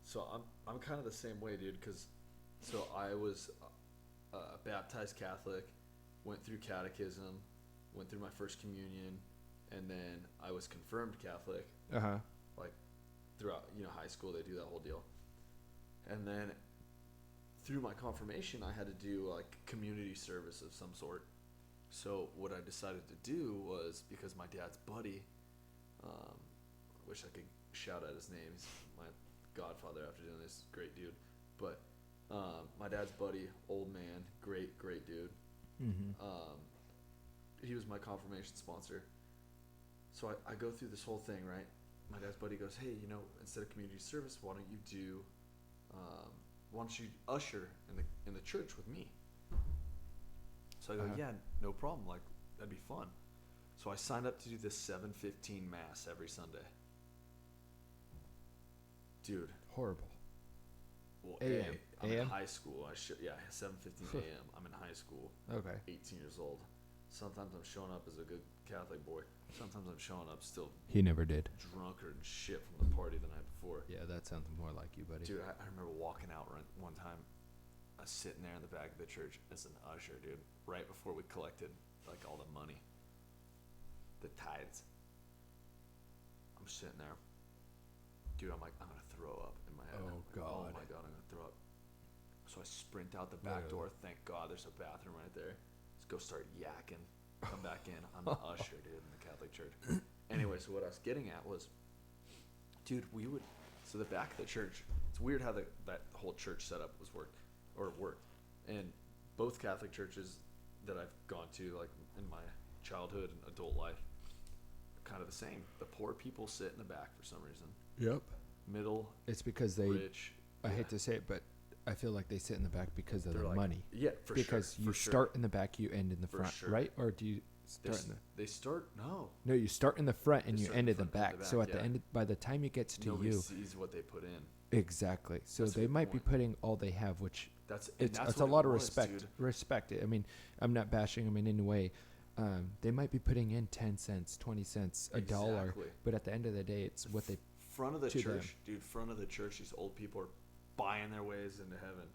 So I'm kind of the same way, dude. So I was baptized Catholic, went through catechism, went through my first communion, and then I was confirmed Catholic. Like throughout high school, they do that whole deal, and then through my confirmation, I had to do like community service of some sort. So what I decided to do was, because my dad's buddy, I wish I could shout out his name. He's my godfather after doing this. Great dude. But my dad's buddy, old man, great dude. Mm-hmm. He was my confirmation sponsor. So I go through this whole thing, right? My dad's buddy goes, hey, instead of community service, why don't you usher in the church with me? So I go, yeah, no problem. Like, that'd be fun. So I signed up to do this 7:15 mass every Sunday. Dude. Horrible. Well, AM. I'm in AM? high school. 7:15 a.m. I'm in high school. Okay. 18 years old. Sometimes I'm showing up as a good Catholic boy. Sometimes I'm showing up still He never did. drunker and shit from the party the night before. Yeah, that sounds more like you, buddy. Dude, I remember walking out one time. I was sitting there in the back of the church as an usher, dude, right before we collected like all the money, the tithes. I'm sitting there, dude. I'm like, I'm gonna throw up in my head. Oh, God. Oh my god, I'm gonna throw up. So I sprint out the back door. Thank God, there's a bathroom right there. Let's go start yakking. Come back in. I'm the usher, dude, in the Catholic church. Anyway, so what I was getting at was, dude, so the back of the church, it's weird how that whole church setup worked. And both Catholic churches that I've gone to, like in my childhood and adult life, are kind of the same. The poor people sit in the back for some reason. Yep. Middle, It's because they, rich. I hate to say it, but I feel like they sit in the back because of They're the like- money. Yeah, for Because sure. you for sure. start in the back, you end in the For front, sure. right? Or do you They, start in the... they start, no. No, you start in the front and They you start end in in the front, end back. the So back, at the yeah. end, by the time it gets to Nobody you, sees what they put in. exactly. So That's a they good might point. be putting all they have, which That's it's that's a what lot it of was, respect. dude. Respect it. I mean, I'm not bashing them in any way. They might be putting in 10 cents, 20 cents, a dollar, Exactly. but at the end of the day, it's what they. Front of the to church, them. dude. Front of the church. These old people are buying their ways into heaven.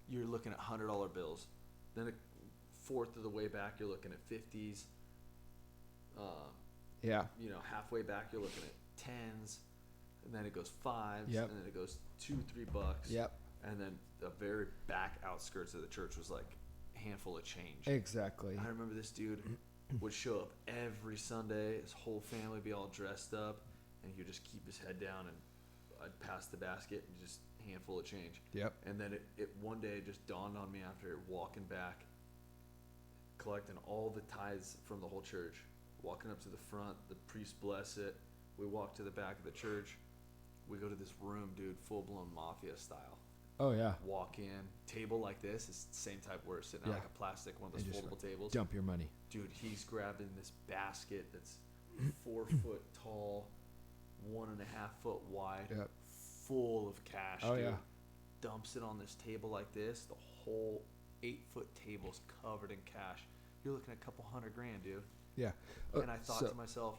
You're looking at $100 bills. Then a fourth of the way back, you're looking at 50s. Yeah. Halfway back, you're looking at 10s, and then it goes 5s, Yep. and then it goes $2-3. Yep. And then the very back outskirts of the church was like a handful of change. Exactly. I remember this dude would show up every Sunday. His whole family would be all dressed up, and he would just keep his head down, and I'd pass the basket and just handful of change. Yep. And then it one day just dawned on me after walking back, collecting all the tithes from the whole church, walking up to the front, the priest bless it. We walk to the back of the church. We go to this room, dude, full-blown mafia style. Oh yeah. Walk in, table like this. It's the same type where it's sitting on Yeah. like a plastic, one of And those just foldable tables. Dump your money. Dude, he's grabbing this basket that's 4 foot tall, 1.5 foot wide, Yep. full of cash. Oh, dude. yeah. Dumps it on this table like this. The whole 8-foot table's covered in cash. You're looking at a couple $100,000, dude. Yeah. And I thought to myself,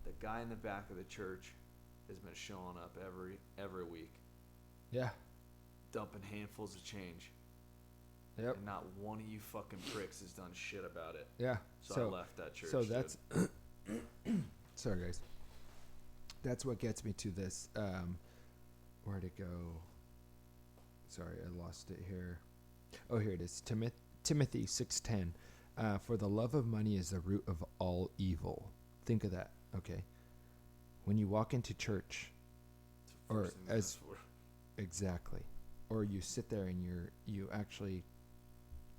the guy in the back of the church has been showing up every week, Yeah. dumping handfuls of change, Yep. and not one of you fucking pricks has done shit about it. Yeah. So I left that church. So dude. that's sorry guys. That's what gets me to this. Where'd it go? Sorry, I lost it here. Oh, here it is. Timothy 6:10. For the love of money is the root of all evil. Think of that. Okay. When you walk into church, It's the or first thing as- that's for. exactly, or you sit there and you actually,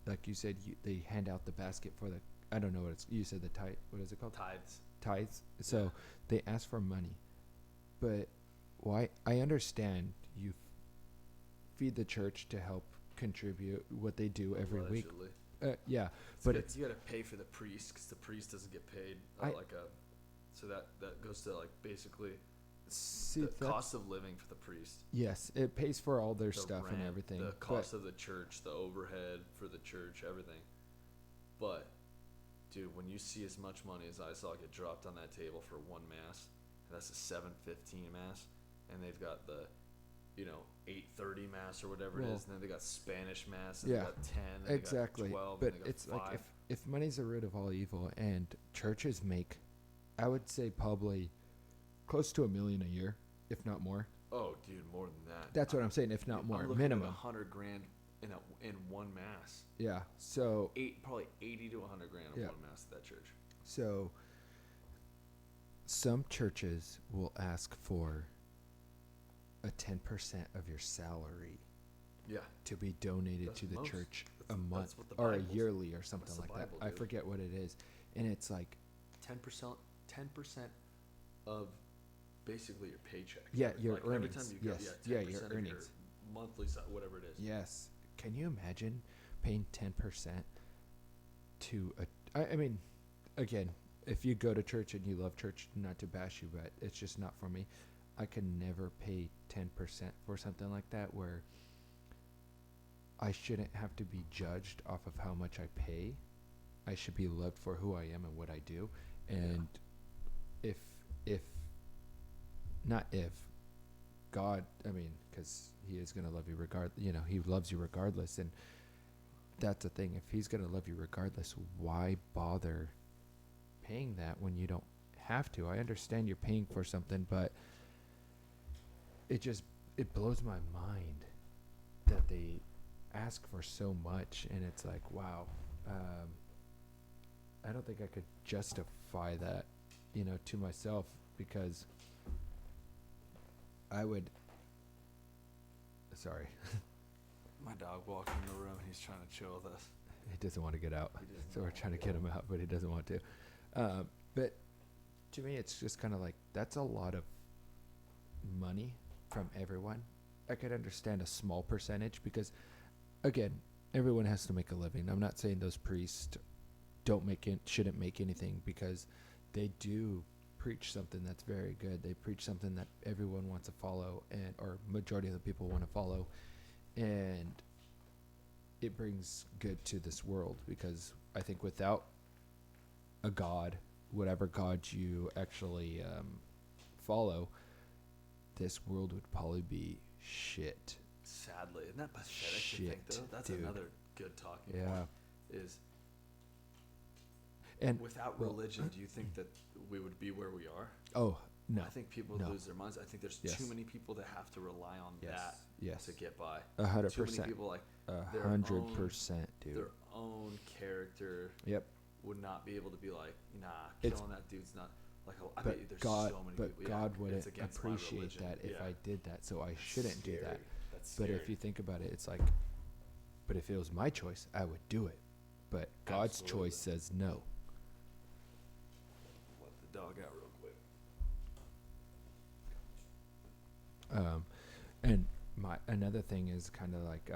like you said, they hand out the basket for the, I don't know what it's, you said the tithe, what is it called? Tithes. So Yeah. they ask for money, but why? I understand you feed the church to help contribute what they do every week. Allegedly. Yeah, It's but good- it's you got to pay for the priest because the priest doesn't get paid so that goes to like basically see the that's, cost of living for the priest. yes, it pays for all their The stuff and rent, everything. the but cost of the church, the overhead for the church, everything. But, dude, when you see as much money as I saw get dropped on that table for one mass, and that's a 7:15 mass, and they've got the, 8:30 mass or whatever it Well, is, and then they got Spanish mass, and yeah, they got 10, and exactly. they got 12, But and they got it's 5. like if money's the root of all evil, and churches make, I would say probably close to $1 million a year, if not more. Oh, dude, more than that. That's what I'm saying, if not more, I'm looking minimum. at $100,000 in one mass. Yeah. So Probably 80 to 100 grand in Yeah. one mass at that church. So some churches will ask for a 10% of your salary Yeah. to be donated That's to the most. church That's- a month that's what the or a Bible's- yearly or something the like Bible, that. I dude. forget what it is. And it's like, 10% of basically your paycheck. Yeah, Every- your like every earnings. time you go, Yes. yeah, Yeah, 10% your of earnings. monthly, whatever it is. yes. Can you imagine paying 10% to I mean, again, if you go to church and you love church, not to bash you, but it's just not for me. I can never pay 10% for something like that where I shouldn't have to be judged off of how much I pay. I should be loved for who I am and what I do. And if not if God, I mean, because he is going to love you he loves you regardless. And that's the thing. If he's going to love you regardless, why bother paying that when you don't have to? I understand you're paying for something, but it blows my mind that they ask for so much. And it's like, wow, I don't think I could justify that, to myself, because I would, sorry, My dog walked in the room. He's trying to chill with us. he doesn't want to get out. He does So we're not trying to wanna get him out, but he doesn't want to. But to me, it's just kind of like, that's a lot of money from everyone. I could understand a small percentage because, again, everyone has to make a living. I'm not saying those priests shouldn't make anything, because they do preach something that's very good. They preach something that everyone wants to follow, or majority of the people want to follow, and it brings good to this world. Because I think without a God, whatever God you actually follow, this world would probably be shit. Sadly, isn't that pathetic to think, Shit, though? That's dude. another good talking Yeah. point. Is And without well, religion, do you think that we would be where we are? oh no, I think people No. lose their minds. I think there's Yes. too many people that have to rely on that yes, to get by. 100%, Too many people like their 100%, dude. their own character Yep. would not be able to be like, nah, It's- killing that dude's not like. I bet you But there's God, so many but people. God it's wouldn't against my appreciate religion. that if Yeah. I did that. So I That's shouldn't do that. scary. That's But if scary. you think about it, it's like, but if it was my choice, I would do it. But God's Absolutely. choice says no. Let the dog out real quick. And another thing is kind of like,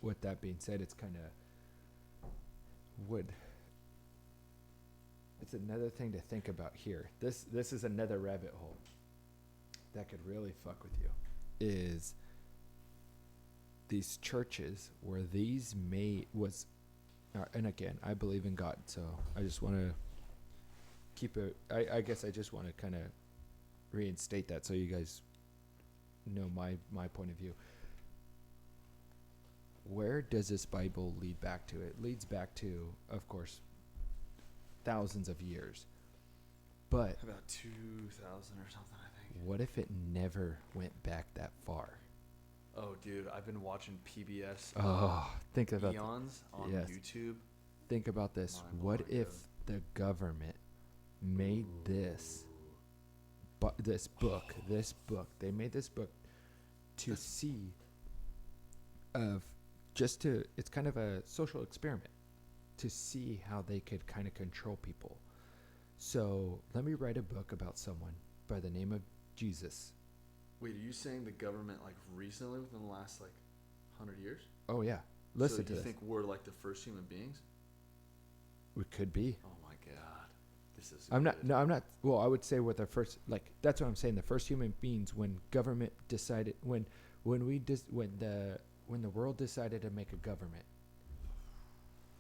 with that being said, it's kind of it's another thing to think about here. This is another rabbit hole that could really fuck with you. Is these churches where these and again, I believe in God, so I just want to keep it. I guess I just want to kind of reinstate that so you guys know my point of view. Where does this Bible lead back to? It leads back to, of course, thousands of years. But About 2,000 or something, I think. what if it never went back that far? Oh, dude, I've been watching PBS Oh, think about Eons on yes. YouTube. think about this. Mind-blowing, What if the government made this this book, they made this book to see of just to it's kind of a social experiment to see how they could kind of control people. So let me write a book about someone by the name of Jesus. Wait, are you saying the government, like, recently, within the last, like, 100 years? Oh yeah, listen so to you this. think we're, like, the first human beings? We could be. Oh, my God. This is I'm good. not. No, I'm not. Well, I would say with the first, like that's what I'm saying. The first human beings, when government decided, when the world decided to make a government,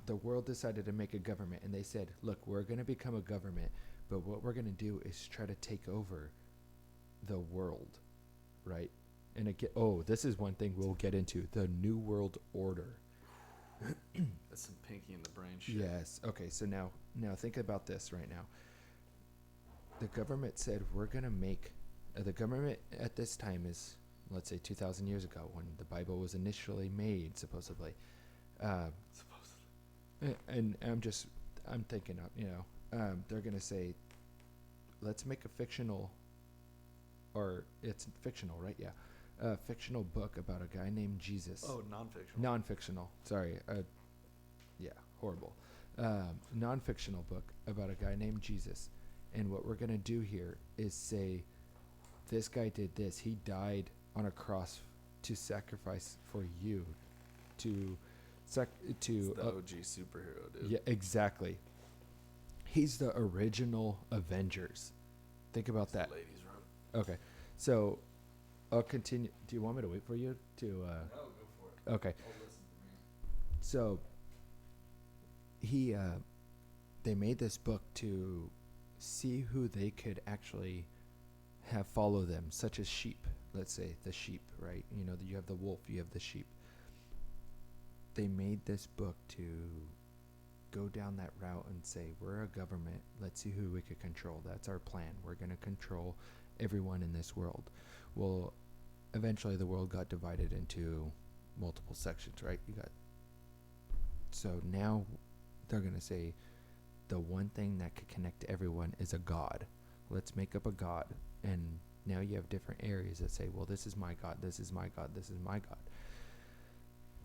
the world decided to make a government, and they said, "Look, we're going to become a government, but what we're going to do is try to take over the world, right?" And again, this is one thing we'll get into: the New World Order. That's some Pinky in the Brain shit. Yes. Okay. So now think about this right now. The government said we're gonna make. The government at this time is, let's say, 2,000 years ago when the Bible was initially made, supposedly. And I'm thinking of, they're gonna say, let's make a fictional, or it's fictional, right? Yeah. A fictional book about a guy named Jesus. Oh, non-fictional. Non-fictional. Sorry. Yeah, horrible. Non-fictional book about a guy named Jesus. And what we're going to do here is say, this guy did this. He died on a cross to sacrifice for you. It's the OG superhero, dude. Yeah, exactly. He's the original Avengers. Think about that. Ladies' room. Okay. So I'll continue. Do you want me to wait for you to? No, go for it. Okay. I'll listen for me. So they made this book to see who they could actually have follow them, such as sheep. Let's say the sheep, right? You have the wolf, you have the sheep. They made this book to go down that route and say, we're a government. Let's see who we could control. That's our plan. We're going to control everyone in this world. Well, eventually the world got divided into multiple sections, right? So now they're going to say the one thing that could connect everyone is a god. Let's make up a god. And now you have different areas that say, well, this is my god, this is my god, this is my god.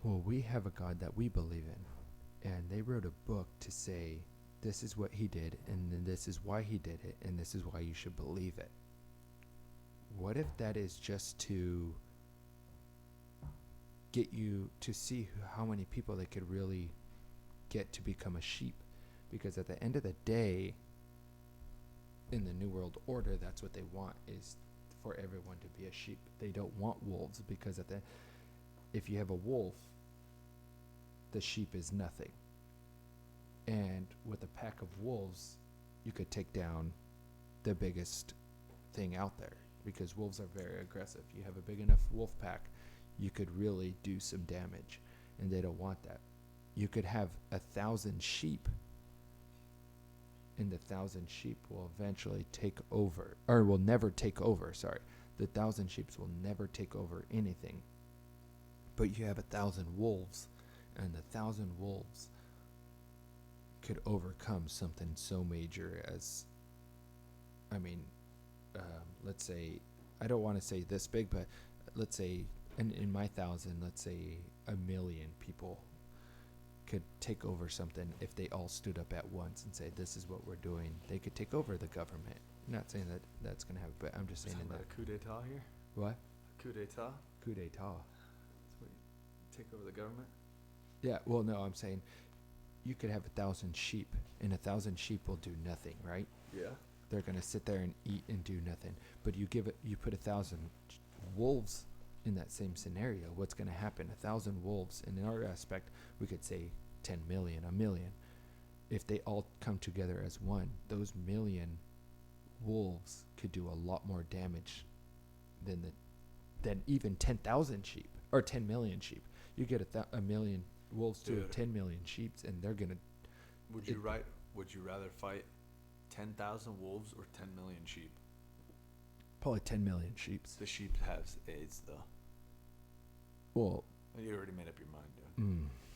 Well, we have a god that we believe in. And they wrote a book to say, this is what he did, and then this is why he did it, and this is why you should believe it. What if that is just to get you to see how many people they could really get to become a sheep? Because at the end of the day, in the New World Order, that's what they want, is for everyone to be a sheep. They don't want wolves, because if you have a wolf, the sheep is nothing. And with a pack of wolves, you could take down the biggest thing out there, because wolves are very aggressive. You have a big enough wolf pack, you could really do some damage, and they don't want that. You could have 1,000 sheep, and the 1,000 sheep will eventually take over, or will never take over, sorry. The 1,000 sheep will never take over anything. But you have 1,000 wolves, and the 1,000 wolves could overcome something so major as, let's say, I don't want to say this big, but let's say in my 1,000, let's say 1,000,000 people could take over something if they all stood up at once and say, this is what we're doing. They could take over the government. I'm not saying that that's going to happen, but I'm just saying about that. a coup d'etat here? What? A coup d'etat? Coup d'etat. That's what you take over the government? Yeah, well, no, I'm saying you could have 1,000 sheep, and 1,000 sheep will do nothing, right? Yeah. They're going to sit there and eat and do nothing. But you put 1,000 wolves in that same scenario. What's going to happen? 1,000 wolves, and in our aspect, we could say 10 million, 1 million. if they all come together as one, those million wolves could do a lot more damage than even 10,000 sheep or 10 million sheep. You get a million wolves to Dude. 10 million sheep, and they're gonna Would you rather fight 10,000 wolves or 10 million sheep? probably 10 million sheep. The sheep has AIDS though. Well, You already made up your mind, dude.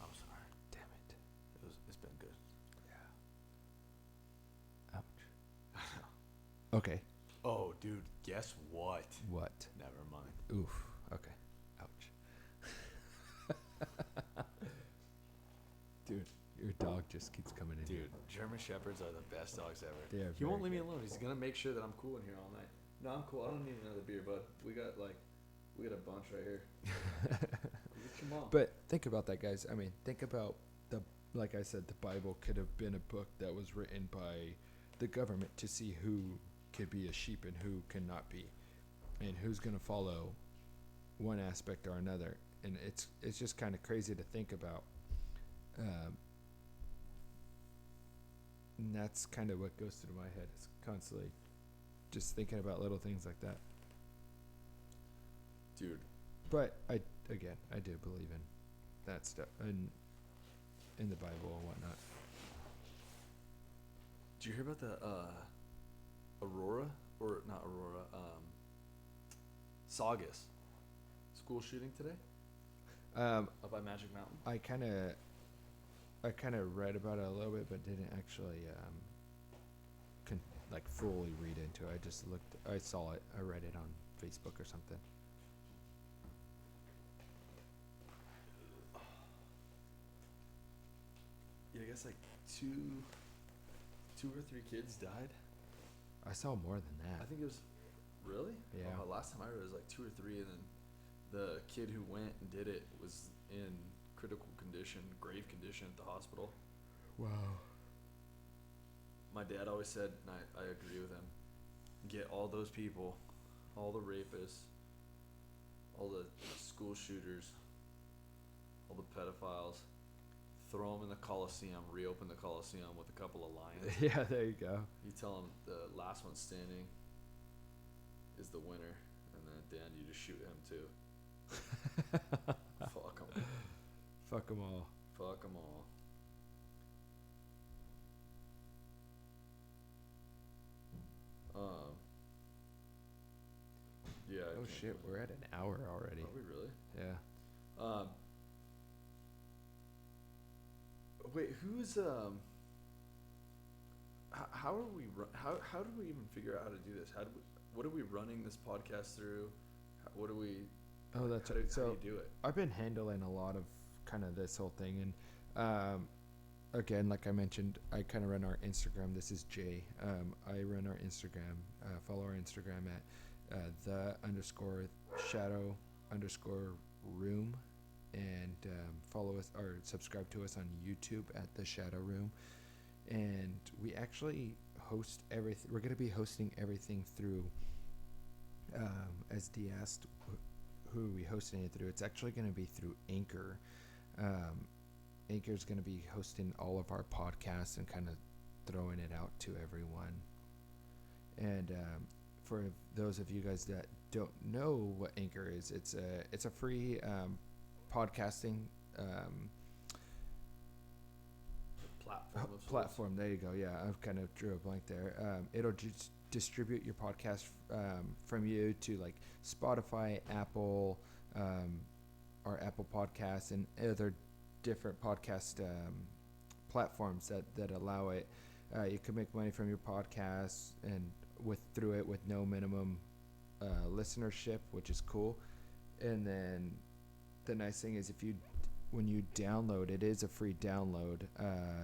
I'm sorry. damn it. It's been good. Ouch. Okay. Oh, dude, guess what? What? Never mind. Oof. Okay. Ouch. Dude, your dog just keeps coming in. Dude, German Shepherds are the best dogs ever. They are He won't very leave me good. alone. He's gonna make sure that I'm cool in here all night. No, I'm cool. I don't need another beer, bud. We got a bunch right here. Go get your mom. But think about that, guys. I mean, think about like I said, the Bible could have been a book that was written by the government to see who could be a sheep and who cannot be, and who's going to follow one aspect or another. And it's just kind of crazy to think about. And that's kind of what goes through my head. It's constantly just thinking about little things like that. Dude, But I do believe in that stuff and in the Bible and whatnot. did you hear about the Aurora or not Aurora? Saugus school shooting today up by Magic Mountain. I kind of read about it a little bit, but didn't actually fully read into it. I just I saw it. I read it on Facebook or something. Yeah, I guess like two or three kids died. I saw more than that. I think it was really. Yeah. Last time I read it was like 2 or 3, and then the kid who went and did it was in critical condition, grave condition at the hospital. Wow. My dad always said, and I agree with him, get all those people, all the rapists, all the school shooters, all the pedophiles, throw them in the Coliseum, reopen the Coliseum with a couple of lions. Yeah, there you go. You tell them the last one standing is the winner, and then at the end you just shoot him too. Fuck them. Fuck them all. Fuck them all. Yeah. I Oh can't shit, believe- we're at an hour already. Are we really? Yeah. Wait, who's how are we how do we even figure out how to do this? What are we running this podcast through? What do we? Oh, that's how do, right. how do So you do it? I've been handling a lot of kind of this whole thing, and again, like I mentioned, I kind of run our Instagram. This is Jay. I run our Instagram. Follow our Instagram at _shadow_room, and follow us or subscribe to us on YouTube at The Shadow Room. And we actually host everything. We're going to be hosting everything through, as Dee asked, who are we hosting it through? It's actually going to be through Anchor. Anchor is going to be hosting all of our podcasts and kind of throwing it out to everyone. And for those of you guys that don't know what Anchor is, it's a free podcasting platform. There you go. Yeah, I've kind of drew a blank there. It'll just distribute your podcast from you to like Spotify, Apple, or Apple Podcasts, and other different podcast platforms that allow it. You can make money from your podcast and through it with no minimum listenership, which is cool. And then the nice thing is when you download, it is a free download.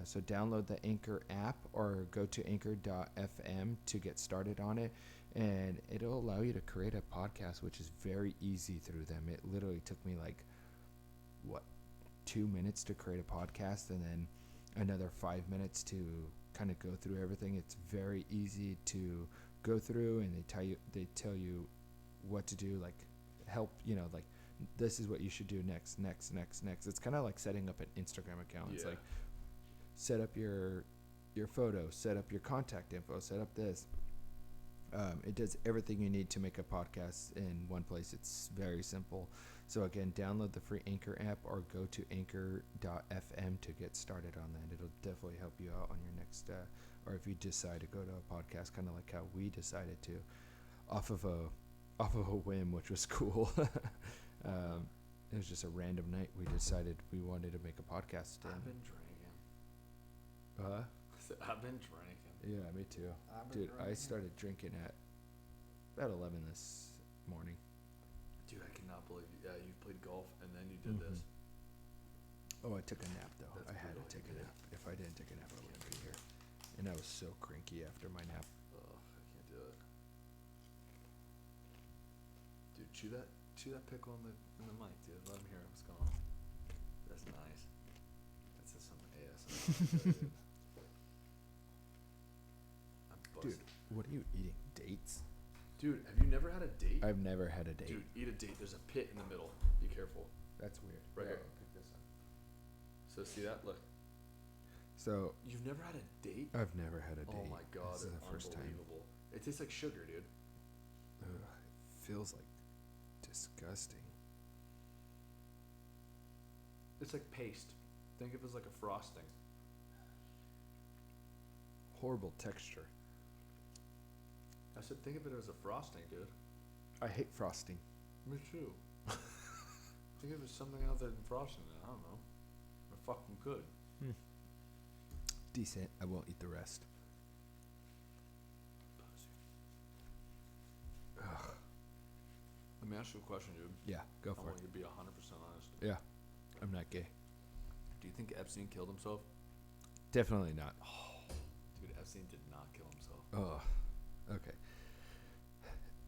So download the Anchor app or go to anchor.fm to get started on it. And it'll allow you to create a podcast, which is very easy through them. It literally took me 2 minutes to create a podcast, and then another 5 minutes to kind of go through everything. It's very easy to go through, and they tell you what to do, help, this is what you should do next. It's kind of like setting up an Instagram account. It's like set up your your photo, set up your contact info, set up this. It does everything you need to make a podcast in one place. It's very simple. So again, download the free Anchor app or go to anchor.fm to get started on that. It'll definitely help you out on your next, or if you decide to go to a podcast, kind of like how we decided to, off of a whim, which was cool. It was just a random night. We decided we wanted to make a podcast. I've been drinking. I've been drinking. Yeah, me too. Dude, I started drinking at about 11 this morning. Dude, I cannot believe you played golf and then you did this. Oh, I took a nap though. That's I had to brutal, take you a did. nap. If I didn't take a nap, I wouldn't be here. And I was so cranky after my nap. Ugh, I can't do it. Dude, chew that pickle in the mic, dude. Let him hear what's going on. That's nice. That's just some ASMR. Dude. I'm buzzed. Dude, what are you eating? Dates? Dude, have you never had a date? I've never had a date. Dude, eat a date. There's a pit in the middle. Be careful. That's weird. Right Here, here. I'll pick this up. So see that? Look. So You've never had a date? I've never had a date. Oh my god, This is it's the first time. unbelievable. It tastes like sugar, dude. Ugh, it feels like disgusting. It's like paste. Think of it as like a frosting. Horrible texture. I said think of it as a frosting, dude. I hate frosting. Me too. Think of it as something other than frosting. I don't know. They're fucking good. Decent. I won't eat the rest. Ugh. Let me ask you a question, dude. Yeah, go I for want it. you to be 100% honest. Yeah, I'm not gay. Do you think Epstein killed himself? Definitely not. Dude, Epstein did not kill himself. Oh, okay.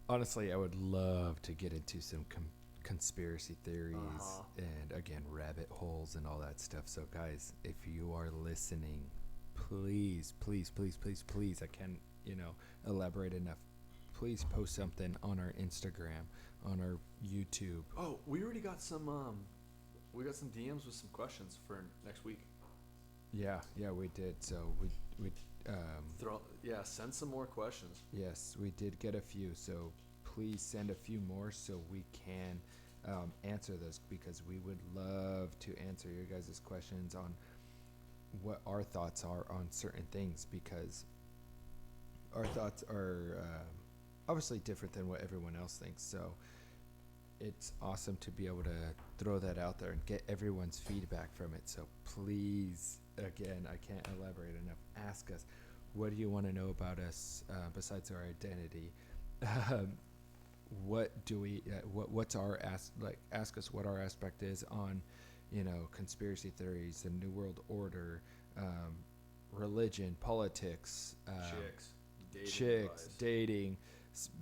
Honestly, I would love to get into some conspiracy theories and, again, rabbit holes and all that stuff. So, guys, if you are listening, please, please, please, please, please, I can't, elaborate enough. Please post something on our Instagram, on our YouTube. Oh, we already got some DMs with some questions for next week. Yeah, we did. So we Send some more questions. yes, we did get a few. So please send a few more so we can answer those, because we would love to answer your guys' questions on what our thoughts are on certain things, because our thoughts are obviously different than what everyone else thinks. So it's awesome to be able to throw that out there and get everyone's feedback from it. So please, again, I can't elaborate enough. Ask us, what do you want to know about us besides our identity? What do we? What's our ask us what our aspect is on, conspiracy theories, the New World Order, religion, politics, Chicks, dating,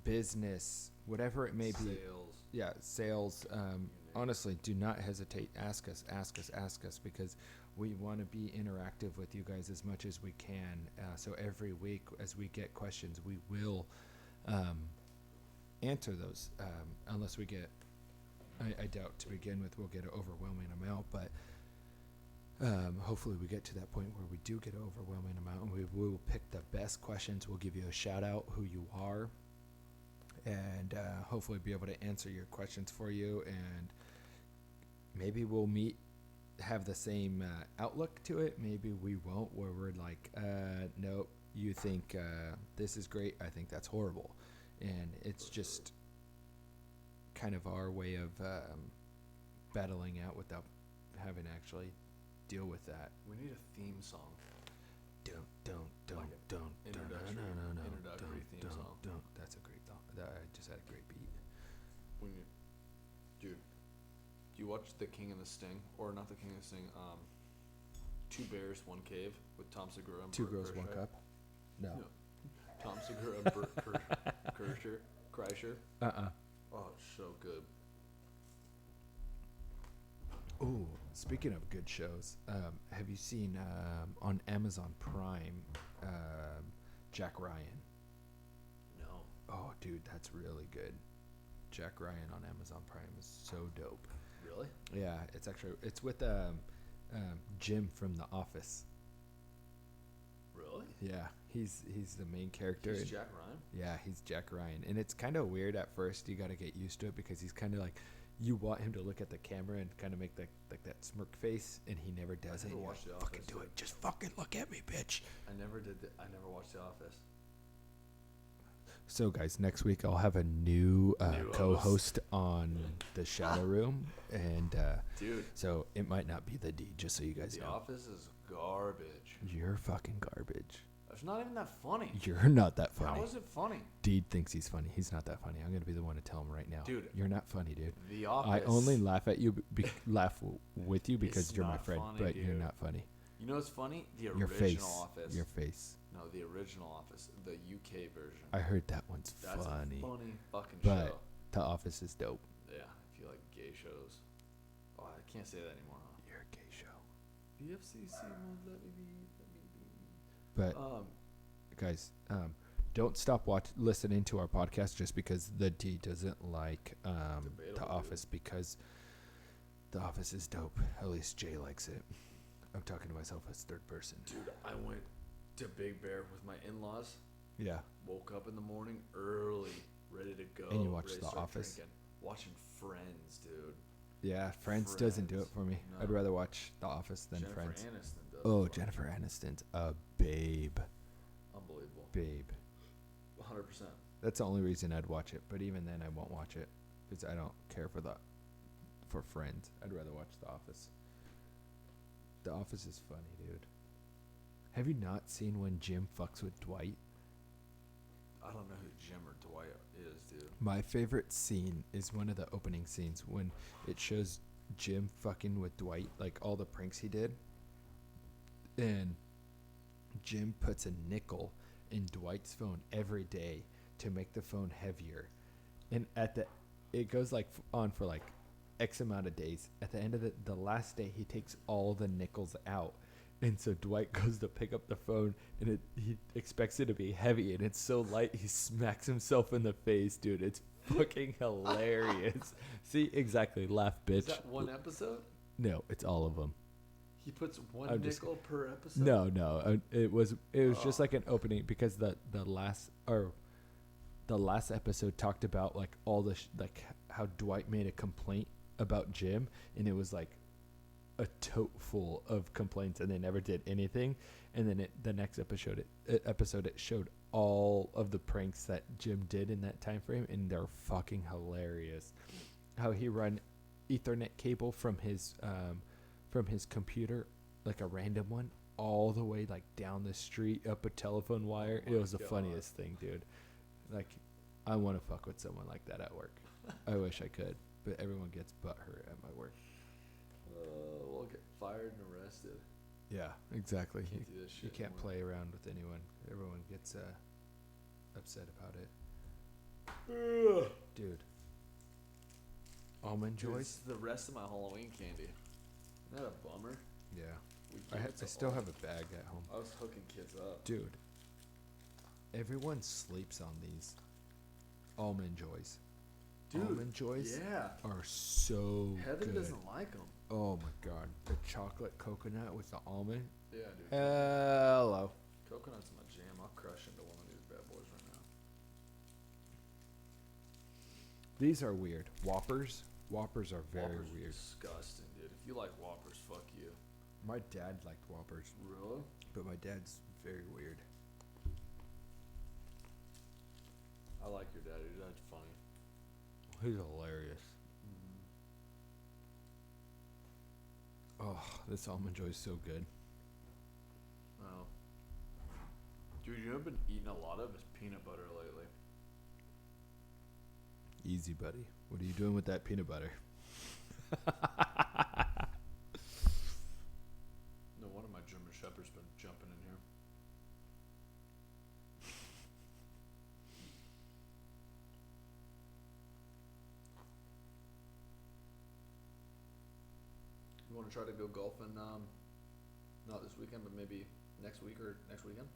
business, whatever it may be. sales. Yeah, sales. You name it. Honestly, do not hesitate. Ask us, because we want to be interactive with you guys as much as we can. So every week, as we get questions, we will answer those. Unless we get, I doubt to begin with we'll get an overwhelming amount, but hopefully we get to that point where we do get an overwhelming amount, and we will pick the best questions. We'll give you a shout out who you are, and hopefully be able to answer your questions for you, and maybe we'll have the same outlook to it. Maybe we won't, where we're like, nope, you think this is great, I think that's horrible. And it's just kind of our way of battling out without having to actually deal with that. We need a theme song. Introductory theme song. That's a great thought. I just had a great beat. Dude, do you watch The King and the Sting? Or not The King and the Sting, Two Bears, One Cave with Tom Segura and Two Bert girls, one Kreischer? cup. No. Tom Segura and Bert Kreischer. Oh, it's so good. Ooh, speaking of good shows, have you seen on Amazon Prime Jack Ryan? No. Oh, dude, that's really good. Jack Ryan on Amazon Prime is so dope. Really? Yeah, it's with Jim from The Office. Really? Yeah, he's the main character. He's and- Jack Ryan? Yeah, he's Jack Ryan, and it's kind of weird at first. You got to get used to it because he's kind of like, you want him to look at the camera and kind of make like that smirk face, and he never does it. never and you're watched like, The fucking Office, do dude. it, just fucking look at me, bitch. I never did. I never watched The Office. So, guys, next week I'll have a new, New co-host on the Shadow Room, and Dude, so it might not be the D. Just so you guys The know, Office is garbage. you're fucking garbage. It's not even that funny. You're not that funny. How is it funny? Deed thinks he's funny. He's not that funny. I'm gonna be the one to tell him right now. Dude. You're not funny, dude. The Office. I only laugh at you, with you because It's you're my not friend, funny, but you're dude. not funny. You know what's funny? The Your original face. Office. Your face. No, the original Office, the UK version. I heard that one's That's funny. a funny fucking But show. The Office is dope. Yeah, if you like gay shows. Oh, I can't say that anymore. Huh? You're a gay show. The FCC won't let me be. But guys, don't stop listening to our podcast just because the D doesn't like The Debatable, Office, because The Office is dope. At least Jay likes it. I'm talking to myself as third person. Dude, I went to Big Bear with my in-laws. Yeah. Woke up in the morning early, ready to go. And you watched ready to The start Office? drinking. Watching Friends, dude. Yeah, Friends doesn't do it Friends. for me. No. I'd rather watch The Office than Jennifer Friends. Aniston does. Oh, it for me. Jennifer Aniston's a babe. Unbelievable. Babe. 100%. That's the only reason I'd watch it. But even then, I won't watch it because I don't care for Friends. I'd rather watch The Office. The Office is funny, dude. Have you not seen when Jim fucks with Dwight? I don't know who Jim or Dwight is, dude. My favorite scene is one of the opening scenes when it shows Jim fucking with Dwight, like all the pranks he did. And Jim puts a nickel in Dwight's phone every day to make the phone heavier. And it goes like on for like X amount of days. At the end of the last day, he takes all the nickels out. And so Dwight goes to pick up the phone, and he expects it to be heavy, and it's so light, he smacks himself in the face, dude. It's fucking hilarious. See, exactly. Laugh, bitch. Is that one episode? No, it's all of them. He puts one I'm just- nickel per episode? No. It was just Oh. like an opening because the last episode talked about like all the like how Dwight made a complaint about Jim, and it was like a tote full of complaints, and they never did anything. And then the next episode it showed all of the pranks that Jim did in that time frame, and they're fucking hilarious. How he run Ethernet cable from his computer, like a random one, all the way like down the street up a telephone wire. Oh It my was the God. funniest thing, dude. Like, I want to fuck with someone like that at work. I wish I could, but everyone gets butthurt at my work. We'll get fired and arrested. Yeah, exactly. Can't do this shit You can't anymore. play around with anyone. Everyone gets upset about it. Dude. Almond Dude, Joys? it's the rest of my Halloween candy. Isn't that a bummer? Yeah. We I gave it to still all- have a bag at home. I was hooking kids up. Dude. Everyone sleeps on these Almond Joys. Dude, Almond Joys yeah. are so Heaven good. doesn't like them. Oh my god. The chocolate coconut with the almond. Yeah, dude. Hello. Coconut's my jam. I'll crush into one of these bad boys right now. These are weird. Whoppers. Whoppers are very Whoppers are weird. disgusting, dude. If you like Whoppers, fuck you. My dad liked Whoppers, Really? but my dad's very weird. I like your daddy. Your dad's funny. He's hilarious. Oh, this almond joy is so good. Oh. Dude, you know what I've been eating a lot of is peanut butter lately. Easy, buddy. What are you doing with that peanut butter? No wonder my German Shepherd's been jumping in here. You want to try to go golfing? Not this weekend, but maybe next week or next weekend.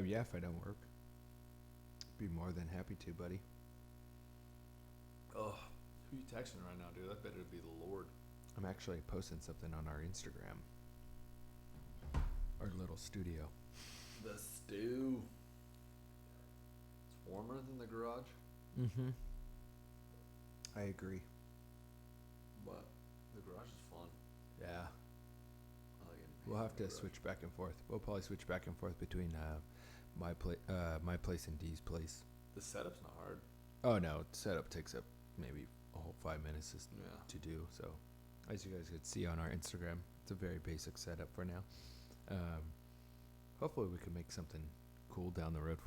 Yeah, if I don't work. Be more than happy to, buddy. Oh, who you texting right now, dude? That better be the Lord. I'm actually posting something on our Instagram. Our little studio. The stew. It's warmer than the garage, Mm-hmm. I agree. but the garage is fun. Yeah. I like it. We'll have to switch back and forth. We'll probably switch back and forth between my place and Dee's place. The setup's not hard. Oh no, setup takes up maybe a whole 5 minutes Yeah. to do. So, as you guys could see on our Instagram, it's a very basic setup for now. Hopefully, we can make something cool down the road.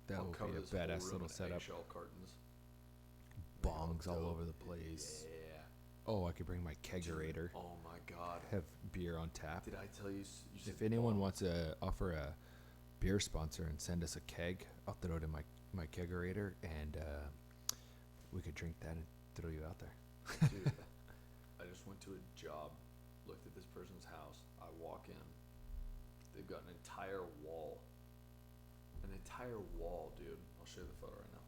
That I'll will cover be a this whole badass room little in setup. eggshell cartons. Bongs all Dope. over the place. Yeah. Oh, I could bring my Dude, kegerator. oh my god. Have beer on tap. Did I tell you? You said If anyone bong. wants to offer a beer sponsor and send us a keg, I'll throw it in my kegerator, and we could drink that and throw you out there. Dude, I just went to a job, looked at this person's house. I walk in. They've got an entire wall. An entire wall, dude. I'll show you the photo right now.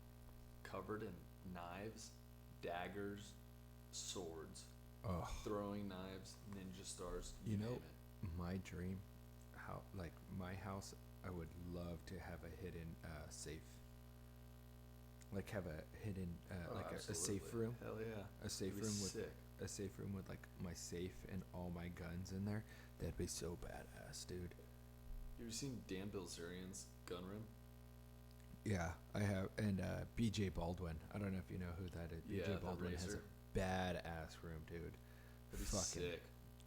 Covered in knives, daggers, swords, Oh, throwing knives, ninja stars. You know, name it. my dream, how like my house, I would love to have a hidden safe. Like have a hidden Oh, like a safe absolutely. room, Hell yeah. a safe It'd be room with sick. a safe room with like my safe and all my guns in there. That'd be so badass, dude. You ever seen Dan Bilzerian's gun room? Yeah, I have, and BJ Baldwin. I don't know if you know who that is. Yeah, BJ the Baldwin has racer. a badass room, dude. That'd be Fucking sick.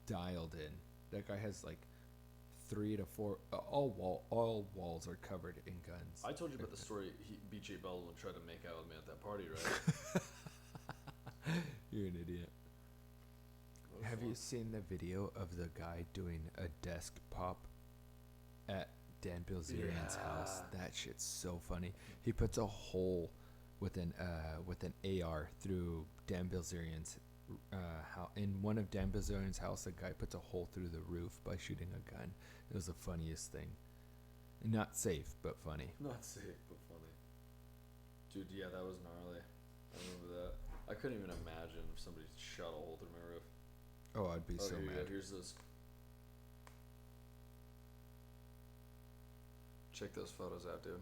dialed in. That guy has like 3 to 4. All walls are covered in guns. I told you about the story. BJ Baldwin tried to make out with me at that party, right? You're an idiot. That was Have fun. you seen the video of the guy doing a desk pop at Dan Bilzerian's house? Yeah. That shit's so funny. He puts a hole with an AR through Dan Bilzerian's house. In one of Dan Bilzerian's house, the guy puts a hole through the roof by shooting a gun. It was the funniest thing. Not safe, but funny. Not safe, but funny. Dude, yeah, that was gnarly. I remember that. I couldn't even imagine if somebody shot a hole through my roof. Oh, I'd be Oh, so here you go. mad. Here's those. Check those photos out, dude.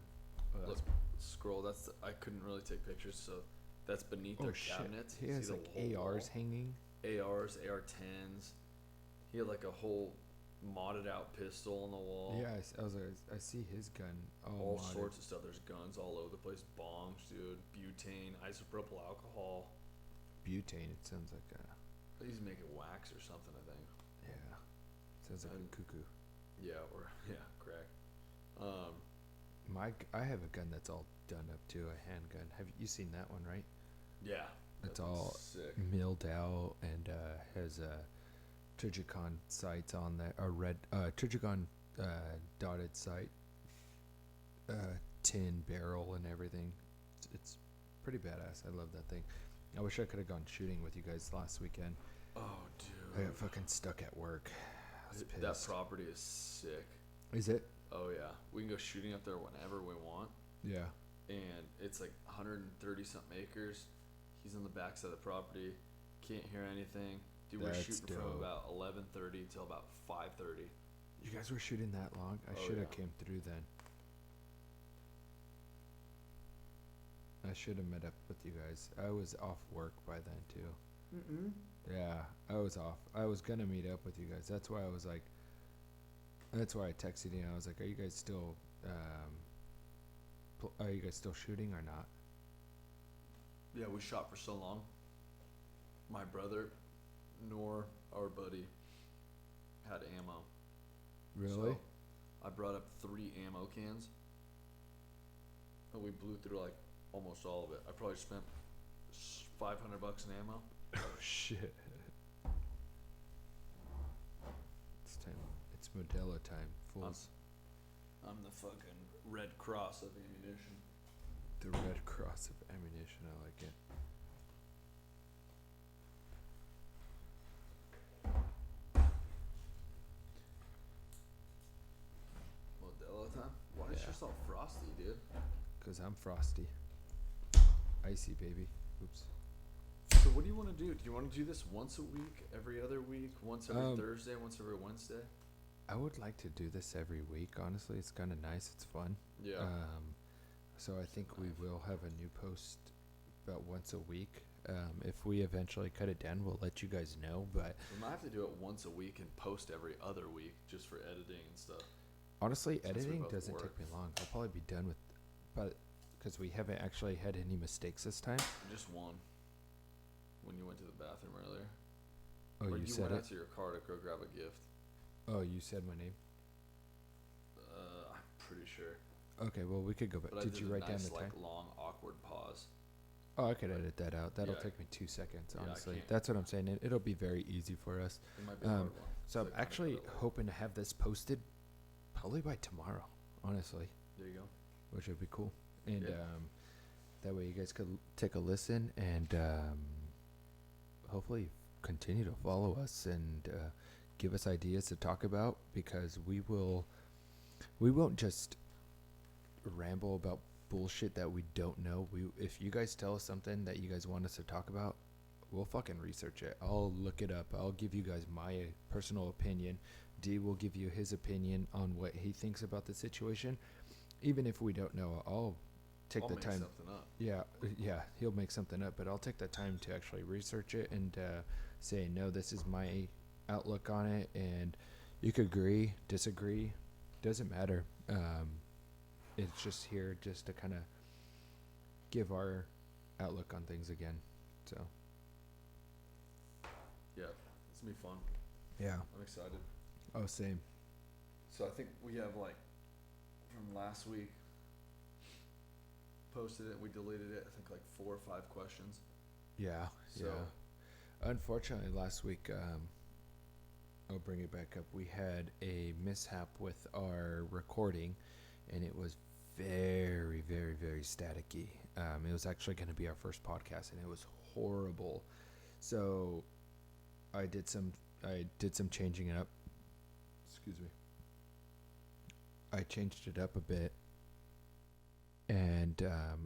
Oh, Look, that's- scroll. I couldn't really take pictures, so that's beneath oh their shit. cabinets. He See has the like whole ARs wall? hanging. ARs, AR-10s. He had like a whole modded out pistol on the wall. Yeah, I see his gun. Oh, All modded. sorts of stuff. There's guns all over the place. Bongs, dude. Butane, isopropyl alcohol. Butane. It sounds like a He's making wax or something, I think. yeah. Sounds like And- a cuckoo. Yeah, or yeah, crack. I have a gun that's all done up too, a handgun. Have you seen that one, right? Yeah. It's that thing's all sick. milled out and has Trijicon sights on there, a red Trijicon dotted sight, tin barrel and everything. It's pretty badass. I love that thing. I wish I could have gone shooting with you guys last weekend. Oh, I dude. got fucking stuck at work. I was That pissed. property is sick. Is it? Oh yeah, we can go shooting up there whenever we want, Yeah. and it's like 130 something acres. He's on the backside of the property, can't hear anything. Dude, we're That's shooting from dope. about 11:30 till about 5:30. You guys were shooting that long? I Oh, should have yeah. came through then. I should have met up with you guys. I was off work by then too. Mm-mm. Yeah, I was off. I was gonna meet up with you guys. That's why I was like. That's why I texted you. I was like, "Are you guys still, are you guys still shooting or not?" Yeah, we shot for so long. My brother, nor our buddy, had ammo. Really? So I brought up 3 ammo cans, and we blew through like almost all of it. I probably spent $500 in ammo. Oh shit! It's time. It's Modelo time. Fools. I'm the fucking Red Cross of ammunition. The Red Cross of ammunition. I like it. Modelo time? Why is Yeah. yours all frosty, dude? Cause I'm frosty. Icy baby. Oops. So what do you want to do? Do you want to do this once a week, every other week, once every Um, Thursday, once every Wednesday? I would like to do this every week. Honestly, it's kind of nice. It's fun. Yeah. So I think we will have a new post about once a week. If we eventually cut it down, we'll let you guys know. But We might have to do it once a week and post every other week just for editing and stuff. honestly, Since we editing both doesn't work. take me long. I'll probably be done with, but because we haven't actually had any mistakes this time. Just one. When you went to the bathroom earlier. Oh, or you you said went it. out to your car to go grab a gift. Oh, you said my name. I'm pretty sure. Okay, well we could go back. But I Did did you a write down nice, the time? like, long, awkward pause. Oh, I could edit that out. That'll Yeah. take me 2 seconds, Yeah, I honestly. can't. That's what I'm saying. It'll be very easy for us. It might be a hard Um, one. So I'm I kinda actually cut it late. hoping to have this posted probably by tomorrow, honestly, There you go. which would be cool. And Yeah. that way you guys could take a listen and hopefully continue to follow us and give us ideas to talk about, because we won't just ramble about bullshit that we don't know. If you guys tell us something that you guys want us to talk about, we'll fucking research it. I'll look it up. I'll give you guys my personal opinion. D will give you his opinion on what he thinks about the situation. Even if we don't know, I'll take I'll the make time. something up. Yeah, he'll make something up, but I'll take the time to actually research it and say, no, this is my outlook on it, and you could agree, disagree, doesn't matter. It's just here just to kind of give our outlook on things again. So Yeah. It's gonna be fun. yeah. I'm excited. Oh, same. So I think we have, like, from last week, posted it, we deleted it, I think, like, 4 or 5 questions. Yeah. So- Yeah. Unfortunately, last week, I'll bring it back up. We had a mishap with our recording, and it was very, very, very staticky. It was actually going to be our first podcast, and it was horrible. So I did some changing it up. Excuse me. I changed it up a bit, and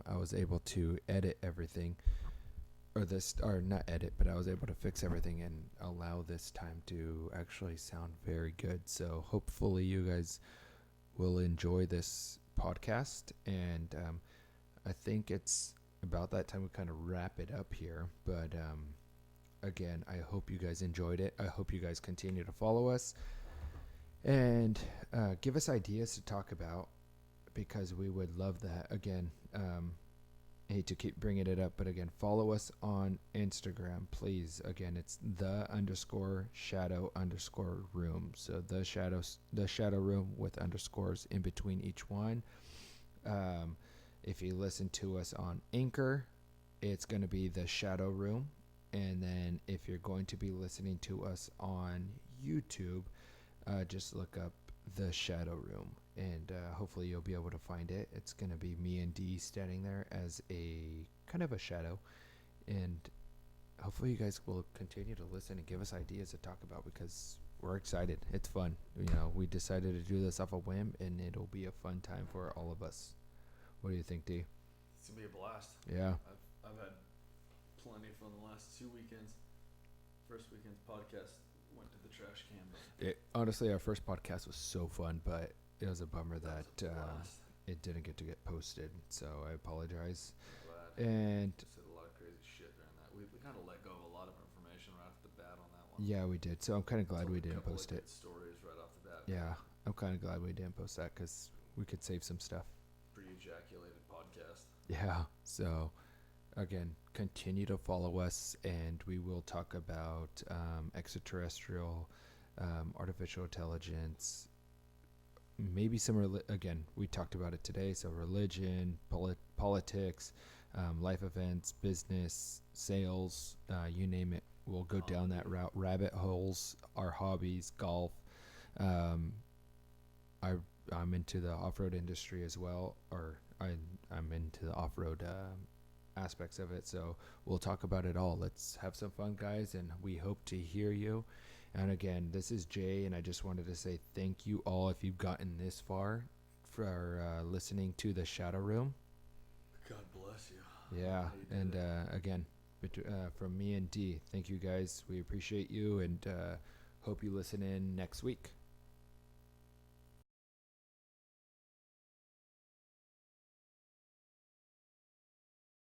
I was able to edit everything, or not edit, but I was able to fix everything and allow this time to actually sound very good. So hopefully you guys will enjoy this podcast, and I think it's about that time we kind of wrap it up here. But again, I hope you guys enjoyed it. I hope you guys continue to follow us and give us ideas to talk about, because we would love that. Again, hate to keep bringing it up, but again, follow us on Instagram, please. Again, it's _shadow_room. So the shadow room with underscores in between each one. If you listen to us on Anchor, it's going to be the Shadow Room. And then if you're going to be listening to us on YouTube, just look up the Shadow Room, and hopefully you'll be able to find it. It's going to be me and D standing there as a kind of a shadow, and hopefully you guys will continue to listen and give us ideas to talk about, because we're excited. It's fun. You know, we decided to do this off a whim, and it'll be a fun time for all of us. What do you think, D? It's gonna be a blast. Yeah. I've had plenty of fun the last 2 weekends. First weekend's podcast went to the trash can, but Honestly, our first podcast was so fun, but it was a bummer that was a blast. it didn't get to get posted. So I apologize. I'm glad. And Said a lot of crazy shit during that. We kind of let go of a lot of information right off the bat on that one. yeah, we did. So I'm kind of glad Told we a didn't couple of post it. good stories right off the bat. Yeah, I'm kind of glad we didn't post that, because we could save some stuff. Pre-ejaculated podcast. Yeah. So again, continue to follow us, and we will talk about extraterrestrial, artificial intelligence, maybe some again, we talked about it today. So religion, politics, life events, business, sales, you name it. We'll go down that route. Rabbit holes, our hobbies, golf. I'm into the off-road industry as well, or I'm into the off-road aspects of it. So we'll talk about it all. Let's have some fun, guys, and we hope to hear you. And again, this is Jay, and I just wanted to say thank you all if you've gotten this far for listening to the Shadow Room. God bless you. Yeah, How you and did it. again, from me and D, thank you guys. We appreciate you, and hope you listen in next week.